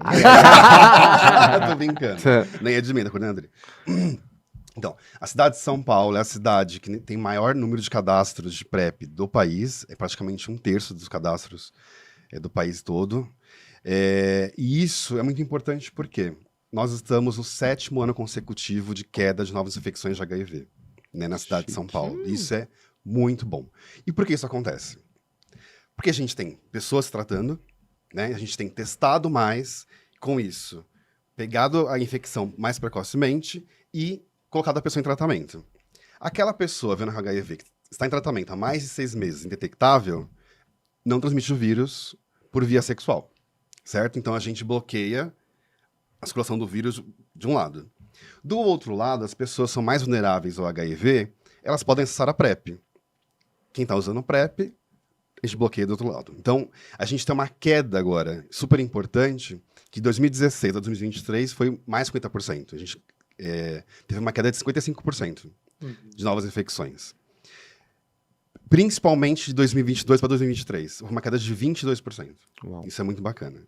tô brincando. Nem é de mim, da coordenadoria. Então, a cidade de São Paulo é a cidade que tem maior número de cadastros de PrEP do país, é praticamente 1/3 dos cadastros do país todo. E isso é muito importante porque nós estamos no 7º ano consecutivo de queda de novas infecções de HIV, né, na cidade de São Paulo. Isso é muito bom. E por que isso acontece? Porque a gente tem pessoas se tratando, né, a gente tem testado mais, com isso, pegado a infecção mais precocemente e colocado a pessoa em tratamento. Aquela pessoa vendo HIV que está em tratamento há mais de 6 meses, indetectável, não transmite o vírus por via sexual, certo? Então a gente bloqueia a circulação do vírus de um lado. Do outro lado, as pessoas são mais vulneráveis ao HIV, elas podem acessar a PrEP. Quem está usando PrEP, a gente bloqueia do outro lado. Então, a gente tem uma queda agora, super importante, que de 2016 a 2023 foi mais 50%. A gente teve uma queda de 55% de novas infecções. Principalmente de 2022 para 2023. Houve uma queda de 22%. Uau. Isso é muito bacana.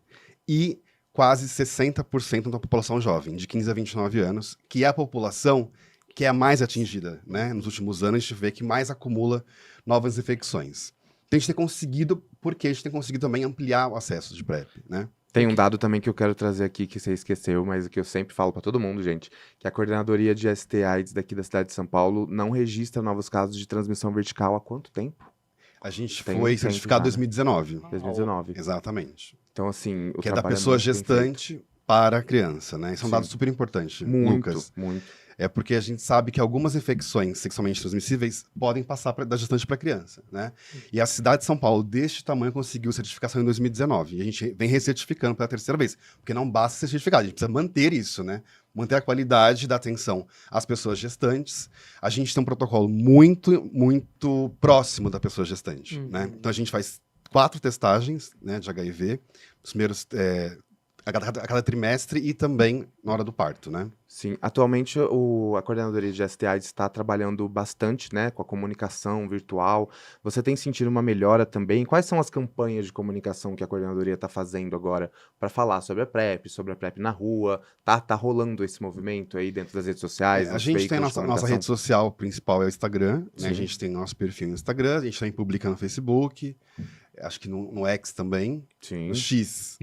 E quase 60% da população jovem, de 15 a 29 anos, que é a população que é a mais atingida, né? Nos últimos anos, a gente vê que mais acumula novas infecções. Então, a gente tem conseguido, porque a gente tem conseguido também ampliar o acesso de PrEP, né? Tem um dado também que eu quero trazer aqui que você esqueceu, mas que eu sempre falo pra todo mundo, gente, que a coordenadoria de ST/AIDS daqui da cidade de São Paulo não registra novos casos de transmissão vertical há quanto tempo? A gente Tem foi tempo certificado em já, 2019. 2019. Exatamente. Então, assim, o Que é da trabalho pessoa muito bem gestante para a criança, né? Isso é um Sim. dado super importante, feito. Muito, Lucas. muito. É porque a gente sabe que algumas infecções sexualmente transmissíveis podem passar da gestante para a criança, né? E a cidade de São Paulo, deste tamanho, conseguiu certificação em 2019. E a gente vem recertificando pela 3ª vez. Porque não basta ser certificado, a gente precisa manter isso, né? Manter a qualidade da atenção às pessoas gestantes. A gente tem um protocolo muito, muito próximo da pessoa gestante, né? Então a gente faz 4 testagens, né, de HIV, os primeiros... a cada trimestre e também na hora do parto, né? Sim, atualmente a coordenadoria de ST/AIDS está trabalhando bastante, né, com a comunicação virtual. Você tem sentido uma melhora também? Quais são as campanhas de comunicação que a coordenadoria está fazendo agora para falar sobre a PrEP na rua? Tá rolando esse movimento aí dentro das redes sociais? A nos gente tem veículos de nossa comunicação? rede social principal é o Instagram, né? Sim. A gente tem nosso perfil no Instagram, a gente também publica no Facebook, acho que no X também, Sim. no X.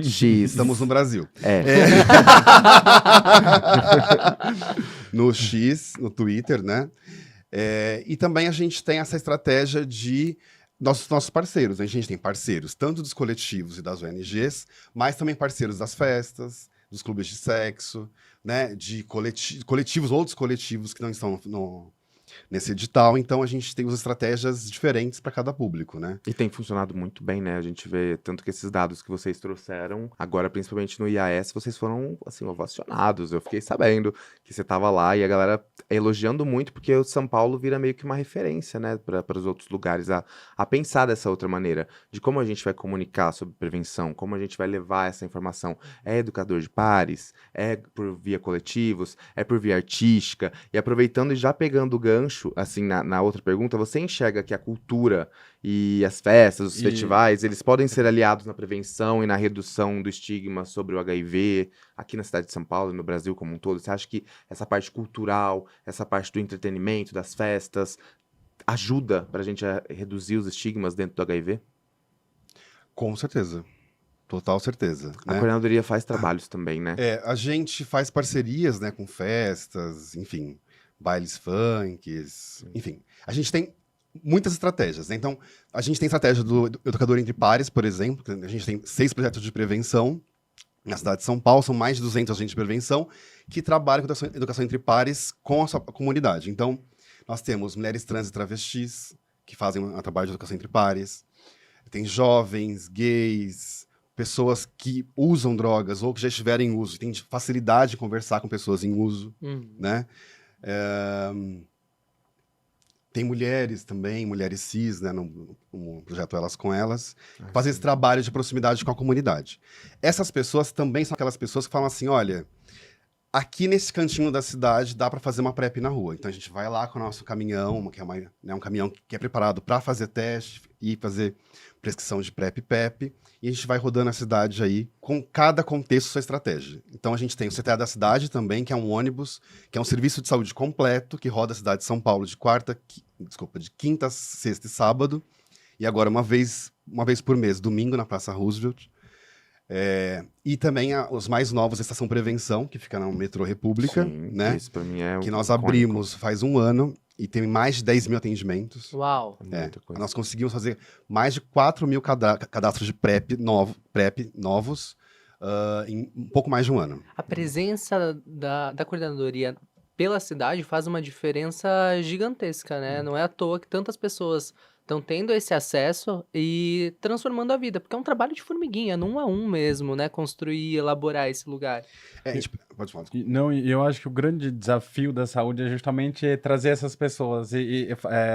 X. Estamos no Brasil. No X, no Twitter, né? E também a gente tem essa estratégia de nossos parceiros. A gente tem parceiros tanto dos coletivos e das ONGs, mas também parceiros das festas, dos clubes de sexo, né? De coletivos, outros coletivos que não estão nesse edital. Então a gente tem estratégias diferentes para cada público, né? E tem funcionado muito bem, né? A gente vê tanto que esses dados que vocês trouxeram, agora principalmente no IAS, vocês foram, assim, ovacionados. Eu fiquei sabendo que você tava lá e a galera elogiando muito, porque o São Paulo vira meio que uma referência, né, para os outros lugares a pensar dessa outra maneira, de como a gente vai comunicar sobre prevenção, como a gente vai levar essa informação. É educador de pares, é por via coletivos, é por via artística, e aproveitando e já pegando o gancho gancho, assim, na outra pergunta, você enxerga que a cultura e as festas, os festivais, eles podem ser aliados na prevenção e na redução do estigma sobre o HIV aqui na cidade de São Paulo e no Brasil como um todo? Você acha que essa parte cultural, essa parte do entretenimento, das festas, ajuda pra gente a reduzir os estigmas dentro do HIV? Com certeza. Total certeza. A Né? coordenadoria faz trabalhos também, né? A gente faz parcerias, né, com festas, enfim, bailes funks, enfim. A gente tem muitas estratégias, né? Então, a gente tem estratégia do Educador Entre Pares, por exemplo. A gente tem 6 projetos de prevenção na cidade de São Paulo, são mais de 200 agentes de prevenção que trabalham com educação entre pares com a sua comunidade. Então, nós temos mulheres trans e travestis que fazem um trabalho de educação entre pares. Tem jovens, gays, pessoas que usam drogas ou que já estiveram em uso, tem facilidade de conversar com pessoas em uso, né? Tem mulheres também, mulheres cis, né, no projeto Elas com Elas, que fazem esse trabalho de proximidade com a comunidade. Essas pessoas também são aquelas pessoas que falam assim, olha, aqui nesse cantinho da cidade dá para fazer uma PrEP na rua. Então a gente vai lá com o nosso caminhão, que é um caminhão que é preparado para fazer teste e fazer prescrição de PrEP e PEP, e a gente vai rodando a cidade aí com cada contexto sua estratégia. Então a gente tem o CTA da cidade também, que é um ônibus, que é um serviço de saúde completo, que roda a cidade de São Paulo de quinta, sexta e sábado, e agora uma vez por mês, domingo na Praça Roosevelt. E também os mais novos, a Estação Prevenção, que fica na Metrô República, Sim, né? isso pra mim é Que nós icônico. abrimos faz um ano e tem mais de 10 mil atendimentos. Uau. Muita coisa. Nós conseguimos fazer mais de 4 mil cadastros de PrEP novos em um pouco mais de um ano. A presença da coordenadoria pela cidade faz uma diferença gigantesca, né? Não é à toa que tantas pessoas estão tendo esse acesso e transformando a vida, porque é um trabalho de formiguinha, num a um mesmo, né? Construir, elaborar esse lugar. Pode falar. Não, e eu acho que o grande desafio da saúde é justamente trazer essas pessoas e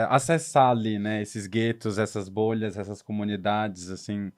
acessar ali, né, esses guetos, essas bolhas, essas comunidades, assim,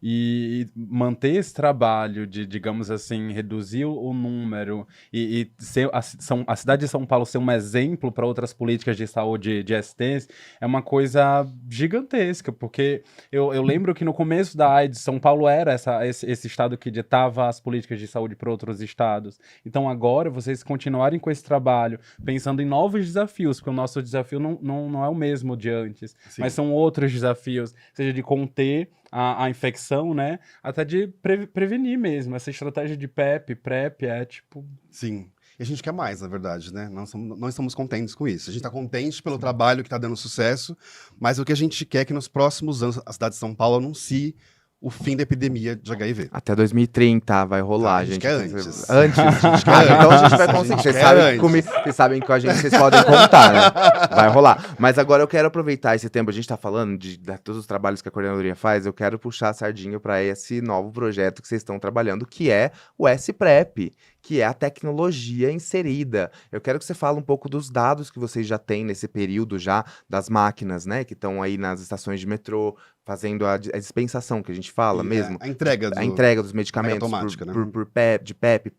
e manter esse trabalho de, digamos assim, reduzir o número e ser a cidade de São Paulo ser um exemplo para outras políticas de saúde de STs é uma coisa gigantesca, porque eu lembro que no começo da AIDS, São Paulo era esse estado que ditava as políticas de saúde para outros estados. Então agora, vocês continuarem com esse trabalho, pensando em novos desafios, porque o nosso desafio não é o mesmo de antes, Sim. mas são outros desafios, seja de conter a infecção, né, até de prevenir mesmo. Essa estratégia de PEP, PrEP é tipo... Sim. E a gente quer mais, na verdade, né? Não estamos contentes com isso. A gente está contente pelo trabalho que está dando sucesso, mas o que a gente quer é que nos próximos anos a cidade de São Paulo anuncie o fim da epidemia de HIV. Até 2030 vai rolar, A gente quer antes. Antes, a gente quer então a gente vai conseguir. Vocês sabem que com a gente vocês podem contar, né? Vai rolar. Mas agora eu quero aproveitar esse tempo. A gente tá falando de todos os trabalhos que a coordenadoria faz. Eu quero puxar a sardinha para esse novo projeto que vocês estão trabalhando, que é o S-PrEP, que é a tecnologia inserida. Eu quero que você fale um pouco dos dados que vocês já têm nesse período já, das máquinas, né? Que estão aí nas estações de metrô, fazendo a dispensação, que a gente fala mesmo. A entrega dos medicamentos automática, né? por PEP, de PEP,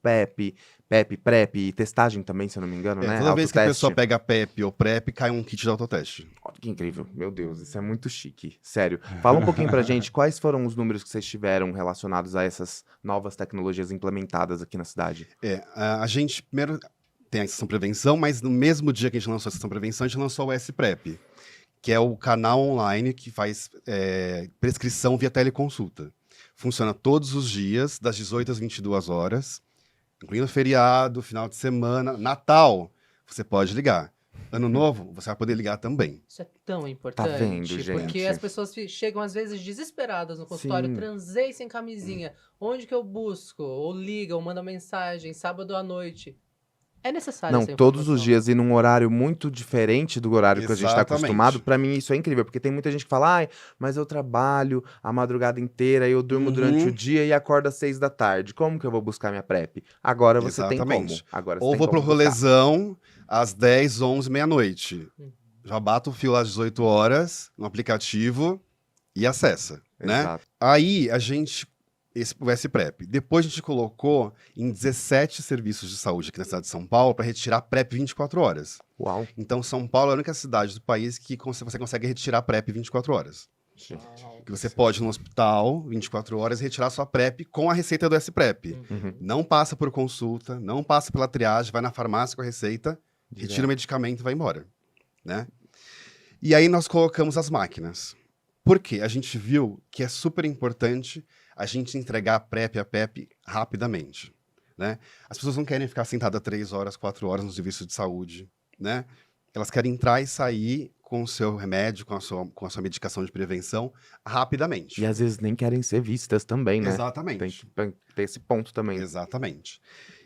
PrEP e testagem também, se eu não me engano, né? Toda vez que a Autoteste. pessoa pega PEP ou PrEP, cai um kit de autoteste. Olha que incrível, meu Deus, isso é muito chique, sério. Fala um pouquinho pra gente, quais foram os números que vocês tiveram relacionados a essas novas tecnologias implementadas aqui na cidade? A gente primeiro tem a Estação Prevenção, mas no mesmo dia que a gente lançou a Estação Prevenção, a gente lançou o S-PrEP, que é o canal online que faz prescrição via teleconsulta. Funciona todos os dias, das 18 às 22 horas, incluindo feriado, final de semana, Natal, você pode ligar. Ano Novo, você vai poder ligar também. Isso é tão importante. Tá vendo, Porque gente? as pessoas chegam, às vezes, desesperadas no consultório. Sim. Transei sem camisinha. Onde que eu busco? Ou liga, ou manda mensagem, sábado à noite. É necessário Não, essa todos os informação. dias e num horário muito diferente do horário que a gente tá Exatamente. acostumado, pra mim isso é incrível, porque tem muita gente que fala, ai, mas eu trabalho a madrugada inteira, eu durmo durante o dia e acordo às 6 da tarde. Como que eu vou buscar minha PrEP? Agora você tem como. Exatamente. Agora você Ou tem vou pro como buscar. rolezão às 10, 11, meia-noite. Já bato o fio às 18 horas no aplicativo e acessa, né? Exato. Aí a gente o S-PrEP. Depois a gente colocou em 17 serviços de saúde aqui na cidade de São Paulo para retirar PrEP 24 horas. Uau. Então, São Paulo é a única cidade do país que você consegue retirar PrEP 24 horas. Que você pode ir no hospital 24 horas e retirar sua PrEP com a receita do S-PrEP. Uhum. Não passa por consulta, não passa pela triagem, vai na farmácia com a receita, Direto. retira o medicamento e vai embora, né? E aí nós colocamos as máquinas. Por quê? A gente viu que é super importante a gente entregar a PrEP e a PEP rapidamente, né? As pessoas não querem ficar sentadas 3 horas, 4 horas no serviço de saúde, né? Elas querem entrar e sair com o seu remédio, com a sua medicação de prevenção, rapidamente. E às vezes nem querem ser vistas também, né? Exatamente. Tem que ter esse ponto também. Exatamente.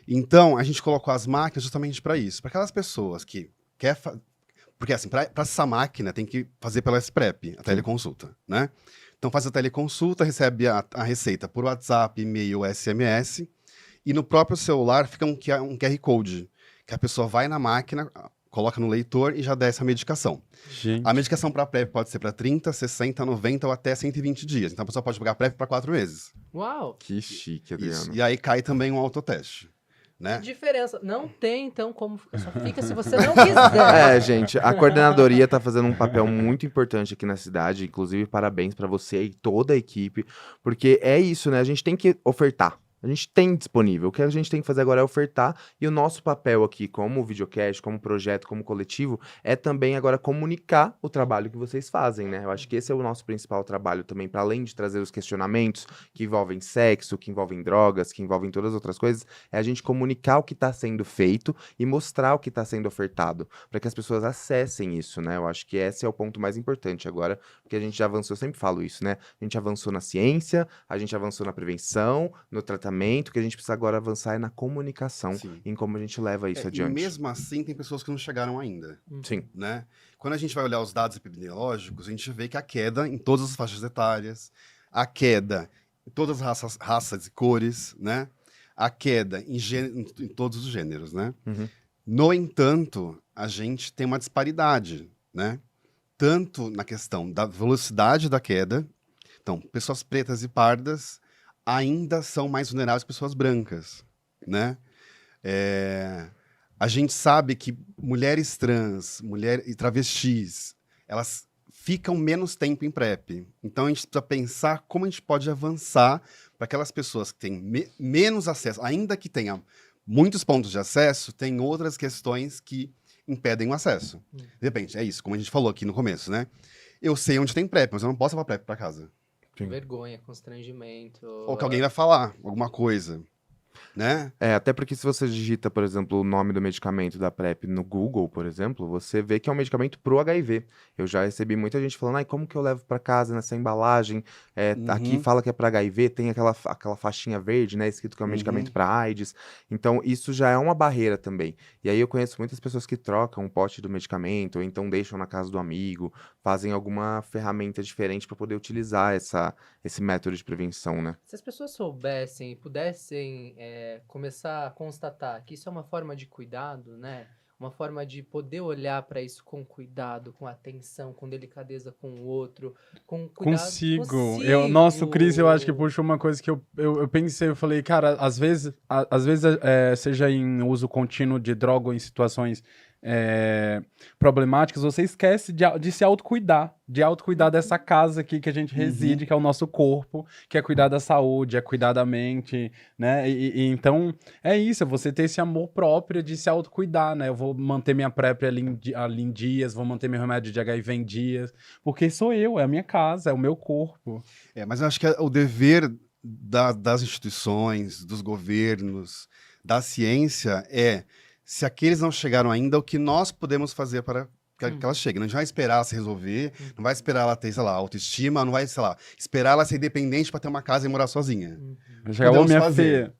Então, a gente colocou as máquinas justamente para isso. Para aquelas pessoas que porque, assim, para essa máquina tem que fazer pela S-PrEP, a teleconsulta, né? Então, faz a teleconsulta, recebe a receita por WhatsApp, e-mail, SMS, e no próprio celular fica um QR Code, que a pessoa vai na máquina, coloca no leitor e já desce a medicação. Gente. A medicação para PrEP pode ser para 30, 60, 90 ou até 120 dias. Então, a pessoa pode pegar PrEP para 4 meses. Uau! Que chique, Isso. Adriano. E aí cai também um autoteste, né? Que diferença. Não tem, então, como... Só fica se você não quiser. É, gente, a coordenadoria tá fazendo um papel muito importante aqui na cidade, inclusive parabéns pra você e toda a equipe, porque é isso, né? A gente tem que ofertar. A gente tem disponível. O que a gente tem que fazer agora é ofertar. E o nosso papel aqui, como videocast, como projeto, como coletivo, é também agora comunicar o trabalho que vocês fazem, né? Eu acho que esse é o nosso principal trabalho também, para além de trazer os questionamentos que envolvem sexo, que envolvem drogas, que envolvem todas as outras coisas, é a gente comunicar o que está sendo feito e mostrar o que está sendo ofertado, para que as pessoas acessem isso, né? Eu acho que esse é o ponto mais importante agora, porque a gente já avançou, eu sempre falo isso, né? A gente avançou na ciência, a gente avançou na prevenção, no tratamento, o que a gente precisa agora avançar é na comunicação, Sim. em como a gente leva isso E adiante. mesmo assim, tem pessoas que não chegaram ainda, Sim. né? Quando a gente vai olhar os dados epidemiológicos, a gente vê que a queda em todas as faixas etárias, a queda em todas as raças e cores, né? A queda em todos os gêneros, né? Uhum. No entanto, a gente tem uma disparidade, né? Tanto na questão da velocidade da queda, então, pessoas pretas e pardas ainda são mais vulneráveis que pessoas brancas, né? A gente sabe que mulheres trans, e travestis, elas ficam menos tempo em PrEP. Então, a gente precisa pensar como a gente pode avançar para aquelas pessoas que têm menos acesso, ainda que tenham muitos pontos de acesso, tem outras questões que impedem o acesso. De repente, é isso, como a gente falou aqui no começo, né? Eu sei onde tem PrEP, mas eu não posso levar PrEP para casa. Sim. Vergonha, constrangimento. Ou que alguém vai falar alguma coisa, né? É, até porque se você digita, por exemplo, o nome do medicamento da PrEP no Google, por exemplo, você vê que é um medicamento pro HIV. Eu já recebi muita gente falando, ai, como que eu levo pra casa nessa embalagem? Aqui fala que é pra HIV, tem aquela faixinha verde, né, escrito que é um medicamento pra AIDS. Então, isso já é uma barreira também. E aí eu conheço muitas pessoas que trocam o pote do medicamento, ou então deixam na casa do amigo, fazem alguma ferramenta diferente pra poder utilizar esse método de prevenção, né? Se as pessoas soubessem e pudessem começar a constatar que isso é uma forma de cuidado, né? Uma forma de poder olhar para isso com cuidado, com atenção, com delicadeza com o outro, com cuidado Consigo. Nossa, o Cris, eu acho que puxou uma coisa que eu pensei, eu falei, cara, às vezes seja em uso contínuo de droga ou em situações problemáticas, você esquece de se autocuidar, dessa casa aqui que a gente reside, que é o nosso corpo, que é cuidar da saúde, é cuidar da mente, né? E então, é isso, é você ter esse amor próprio de se autocuidar, né? Eu vou manter minha PrEP ali em dias, vou manter meu remédio de HIV em dias, porque sou eu, é a minha casa, é o meu corpo. Mas eu acho que o dever das instituições, dos governos, da ciência se aqueles não chegaram ainda, o que nós podemos fazer para que elas cheguem. Não vai esperar ela se resolver, não vai esperar ela ter, sei lá, autoestima, não vai, sei lá, esperar ela ser independente para ter uma casa e morar sozinha. Chegou minha filha.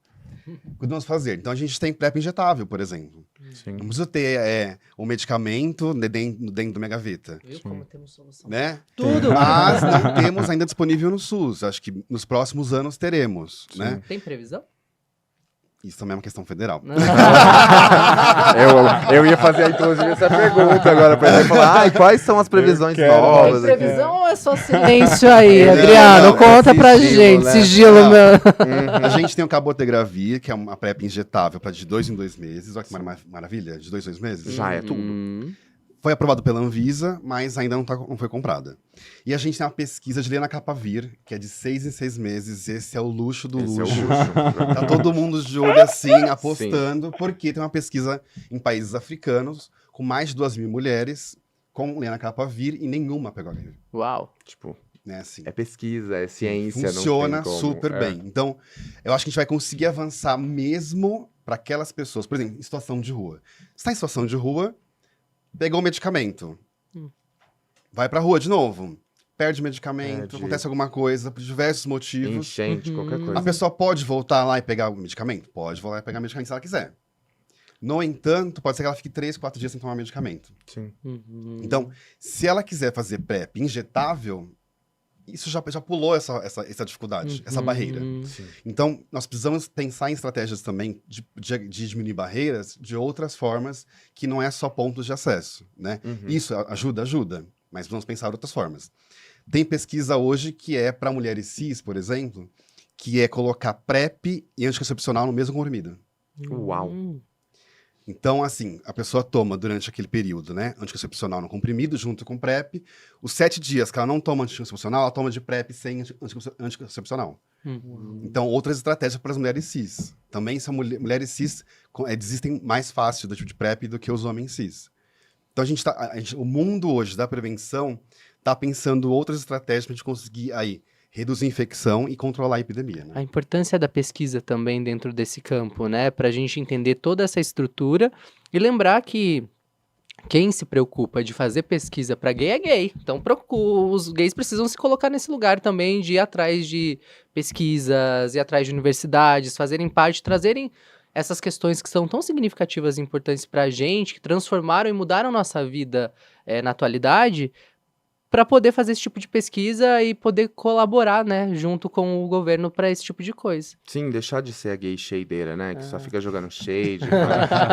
Podemos fazer. Então, a gente tem PrEP injetável, por exemplo. Sim. Não precisa ter o medicamento dentro do minha gaveta. Viu como temos solução? Né? Tudo! Mas não temos ainda disponível no SUS. Acho que nos próximos anos teremos, né? Tem previsão? Isso também é uma questão federal. Eu ia fazer, inclusive, essa pergunta agora pra ele falar, ai, quais são as previsões quero- novas? É aqui? previsão ou é só silêncio aí, Não, Adriano? não, Conta é pra sigilo, gente. né? Sigilo, Não. meu. A gente tem o cabotegravir, que é uma PrEP injetável para de 2 em 2 meses. Olha que maravilha, de 2 em 2 meses. Já é tudo. Foi aprovado pela Anvisa, mas ainda não foi comprada. E a gente tem uma pesquisa de Lenacapavir, que é de 6 em 6 meses. Esse é o luxo do Esse é o luxo. luxo. Tá todo mundo de olho assim, apostando, porque tem uma pesquisa em países africanos com mais de 2.000 mulheres com Lenacapavir e nenhuma pegou HIV. Uau. Tipo, Né, assim. é pesquisa, é ciência. Funciona não tem como. super É. bem. Então, eu acho que a gente vai conseguir avançar mesmo para aquelas pessoas, por exemplo, em situação de rua. Você tá em situação de rua, pegou o medicamento, vai pra rua de novo, perde o medicamento, Perde. acontece alguma coisa, por diversos motivos. Enchente, qualquer coisa. A pessoa pode voltar lá e pegar o medicamento? Pode voltar e pegar o medicamento se ela quiser. No entanto, pode ser que ela fique 3, 4 dias sem tomar medicamento. Sim. Então, se ela quiser fazer PrEP injetável, isso já pulou essa dificuldade, essa barreira. Sim. Então, nós precisamos pensar em estratégias também de diminuir barreiras de outras formas que não é só pontos de acesso, né? Uhum. Isso ajuda, mas vamos pensar em outras formas. Tem pesquisa hoje que é para mulheres cis, por exemplo, que é colocar PrEP e anticoncepcional no mesmo comprimido. Uau. Então, assim, a pessoa toma durante aquele período, né, anticoncepcional no comprimido, junto com PrEP. Os 7 dias que ela não toma anticoncepcional, ela toma de PrEP sem anticoncepcional. Então, outras estratégias para as mulheres cis. Também são mulheres cis desistem mais fácil do tipo de PrEP do que os homens cis. Então, o mundo hoje da prevenção está pensando outras estratégias para a gente conseguir aí reduzir a infecção e controlar a epidemia, né? A importância da pesquisa também dentro desse campo, né? Para a gente entender toda essa estrutura e lembrar que quem se preocupa de fazer pesquisa para gay é gay. Então, os gays precisam se colocar nesse lugar também de ir atrás de pesquisas, ir atrás de universidades, fazerem parte, trazerem essas questões que são tão significativas e importantes para a gente, que transformaram e mudaram nossa vida na atualidade, para poder fazer esse tipo de pesquisa e poder colaborar, né, junto com o governo para esse tipo de coisa. Sim, deixar de ser a gay shadeira, né? Que só fica jogando shade.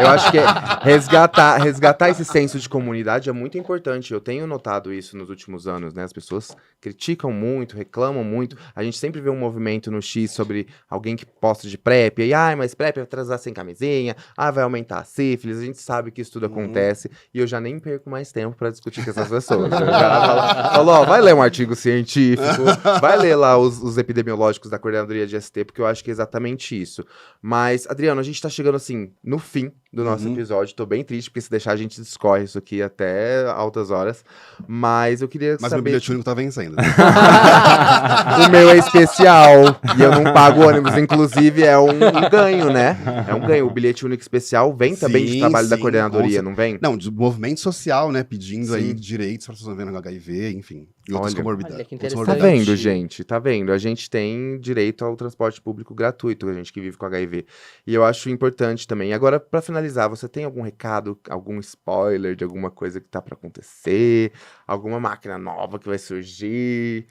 Eu acho que resgatar esse senso de comunidade é muito importante. Eu tenho notado isso nos últimos anos, né? As pessoas criticam muito, reclamam muito. A gente sempre vê um movimento no X sobre alguém que posta de PrEP. E, mas PrEP vai transar sem camisinha. Vai aumentar a sífilis. A gente sabe que isso tudo acontece. E eu já nem perco mais tempo pra discutir com essas pessoas. Eu já falo, vai ler um artigo científico, vai ler lá os epidemiológicos da coordenadoria de ST, porque eu acho que é exatamente isso. Mas, Adriano, a gente tá chegando, assim, no fim do nosso episódio. Tô bem triste, porque se deixar a gente discorre isso aqui até altas horas. Mas eu queria Mas saber... meu bilhete único tá vencendo. O meu é especial, e eu não pago ônibus. Inclusive, é um ganho, né? É um ganho. O bilhete único especial vem também de Sim, trabalho da sim, coordenadoria, com não vem? Não, de movimento social, né? Pedindo aí Sim. direitos para pessoas vivendo com HIV, enfim. E outras Olha. comorbidades. Olha que outras interessante. Tá comorbidades. vendo, gente? Tá vendo? A gente tem direito ao transporte público gratuito, a gente que vive com HIV. E eu acho importante também. Agora, pra finalizar, você tem algum recado, algum spoiler de alguma coisa que tá pra acontecer? Alguma máquina nova que vai surgir?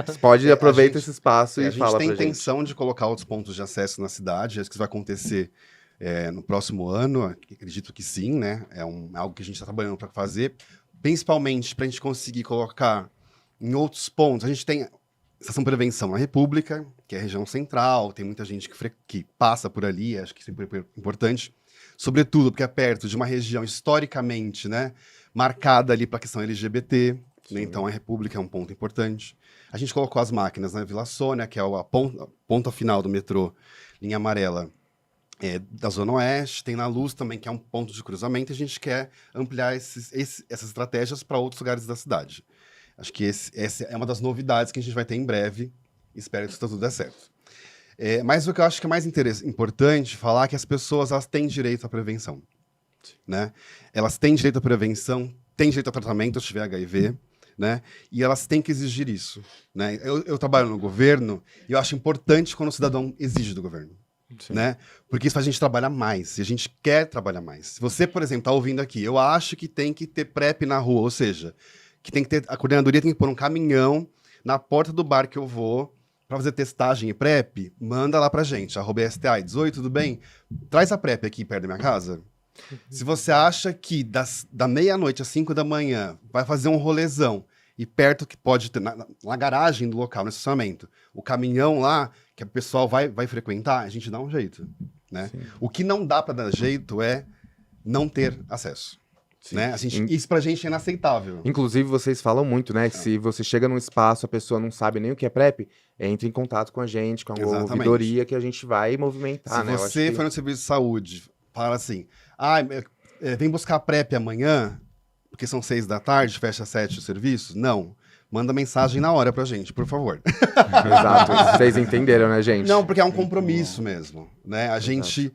Você pode aproveitar esse espaço A e gente fala tem pra gente. intenção de colocar outros pontos de acesso na cidade. Acho que isso vai acontecer no próximo ano. Acredito que sim, né? É algo que a gente está trabalhando para fazer. Principalmente para a gente conseguir colocar em outros pontos. A gente tem estação de prevenção na República, que é a região central. Tem muita gente que passa por ali. Acho que isso é importante. Sobretudo porque é perto de uma região historicamente, né, marcada ali para a questão LGBT. Né? Então a República é um ponto importante. A gente colocou as máquinas na Vila Sônia, que é a ponta final do metrô, linha amarela, da Zona Oeste. Tem na Luz também, que é um ponto de cruzamento. E a gente quer ampliar essas estratégias para outros lugares da cidade. Acho que essa é uma das novidades que a gente vai ter em breve. Espero que isso tudo dê certo. Mas o que eu acho que é mais importante falar é que as pessoas elas têm direito à prevenção. Né? Elas têm direito à prevenção, têm direito ao tratamento se tiver HIV, né? E elas têm que exigir isso. Né? Eu trabalho no governo e eu acho importante quando o cidadão exige do governo. Né? Porque isso faz a gente trabalhar mais, e a gente quer trabalhar mais. Se você, por exemplo, está ouvindo aqui, eu acho que tem que ter PrEP na rua, ou seja, que tem que ter, a coordenadoria tem que pôr um caminhão na porta do bar que eu vou, pra fazer testagem e PrEP, manda lá pra gente, @STAIDS. Oi, tudo bem? Traz a PrEP aqui perto da minha casa. Se você acha que da meia-noite às 5 da manhã vai fazer um rolezão e perto que pode ter, na garagem do local, no estacionamento, o caminhão lá, que o pessoal vai frequentar, a gente dá um jeito, né? O que não dá pra dar jeito é não ter acesso, né? Isso pra gente é inaceitável. Inclusive, vocês falam muito, né? Que se você chega num espaço, a pessoa não sabe nem o que é PrEP, entre em contato com a gente, com a Exatamente. ouvidoria que a gente vai movimentar, Se né? Eu acho você que- for no serviço de saúde, fala assim, vem buscar a PrEP amanhã, porque são 6 da tarde, fecha 7 o serviço? Não. Manda mensagem na hora pra gente, por favor. Exato, vocês entenderam, né, gente? Não, porque é um compromisso mesmo, né? A gente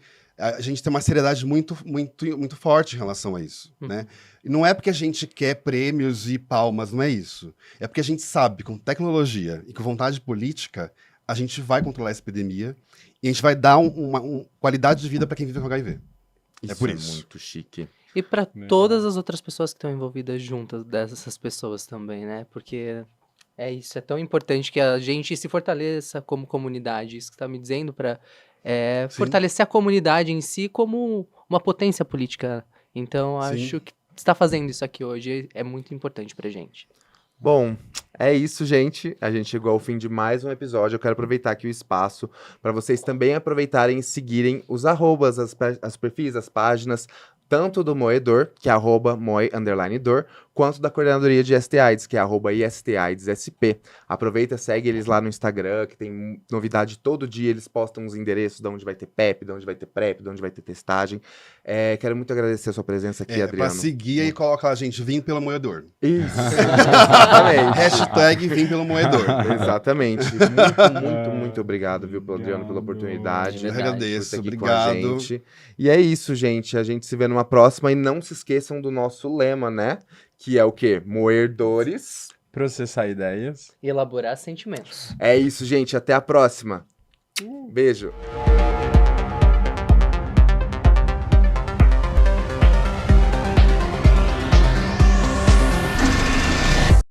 tem uma seriedade muito, muito, muito forte em relação a isso, né? E não é porque a gente quer prêmios e palmas, não é isso. É porque a gente sabe, com tecnologia e com vontade política, a gente vai controlar essa epidemia e a gente vai dar uma qualidade de vida para quem vive com HIV. Isso por isso. muito chique. E pra todas as outras pessoas que estão envolvidas juntas dessas pessoas também, né? Porque é isso, é tão importante que a gente se fortaleça como comunidade. Isso que tá me dizendo pra Sim. fortalecer a comunidade em si como uma potência política. Então, Sim. acho que estar fazendo isso aqui hoje é muito importante pra gente. Bom, é isso, gente. A gente chegou ao fim de mais um episódio. Eu quero aproveitar aqui o espaço para vocês também aproveitarem e seguirem os arrobas, as perfis, as páginas, tanto do Moedor, que é @moe_dor, quanto da Coordenadoria de STAIDS, que é @ISTAIDSSP. Aproveita, segue eles lá no Instagram, que tem novidade todo dia. Eles postam os endereços de onde vai ter PEP, de onde vai ter PrEP, de onde vai ter testagem. Quero muito agradecer a sua presença aqui, Pra Adriano. seguir aí, coloca lá, gente, vim pelo moedor. Isso, exatamente. Hashtag vim pelo moedor. Exatamente. Muito obrigado, viu, pelo Adriano, pela oportunidade. Eu Eu por agradeço, estar aqui obrigado. com a gente. E é isso, gente. A gente se vê numa próxima. E não se esqueçam do nosso lema, né? Que é o quê? Moer dores. Processar ideias. E elaborar sentimentos. É isso, gente. Até a próxima. Beijo.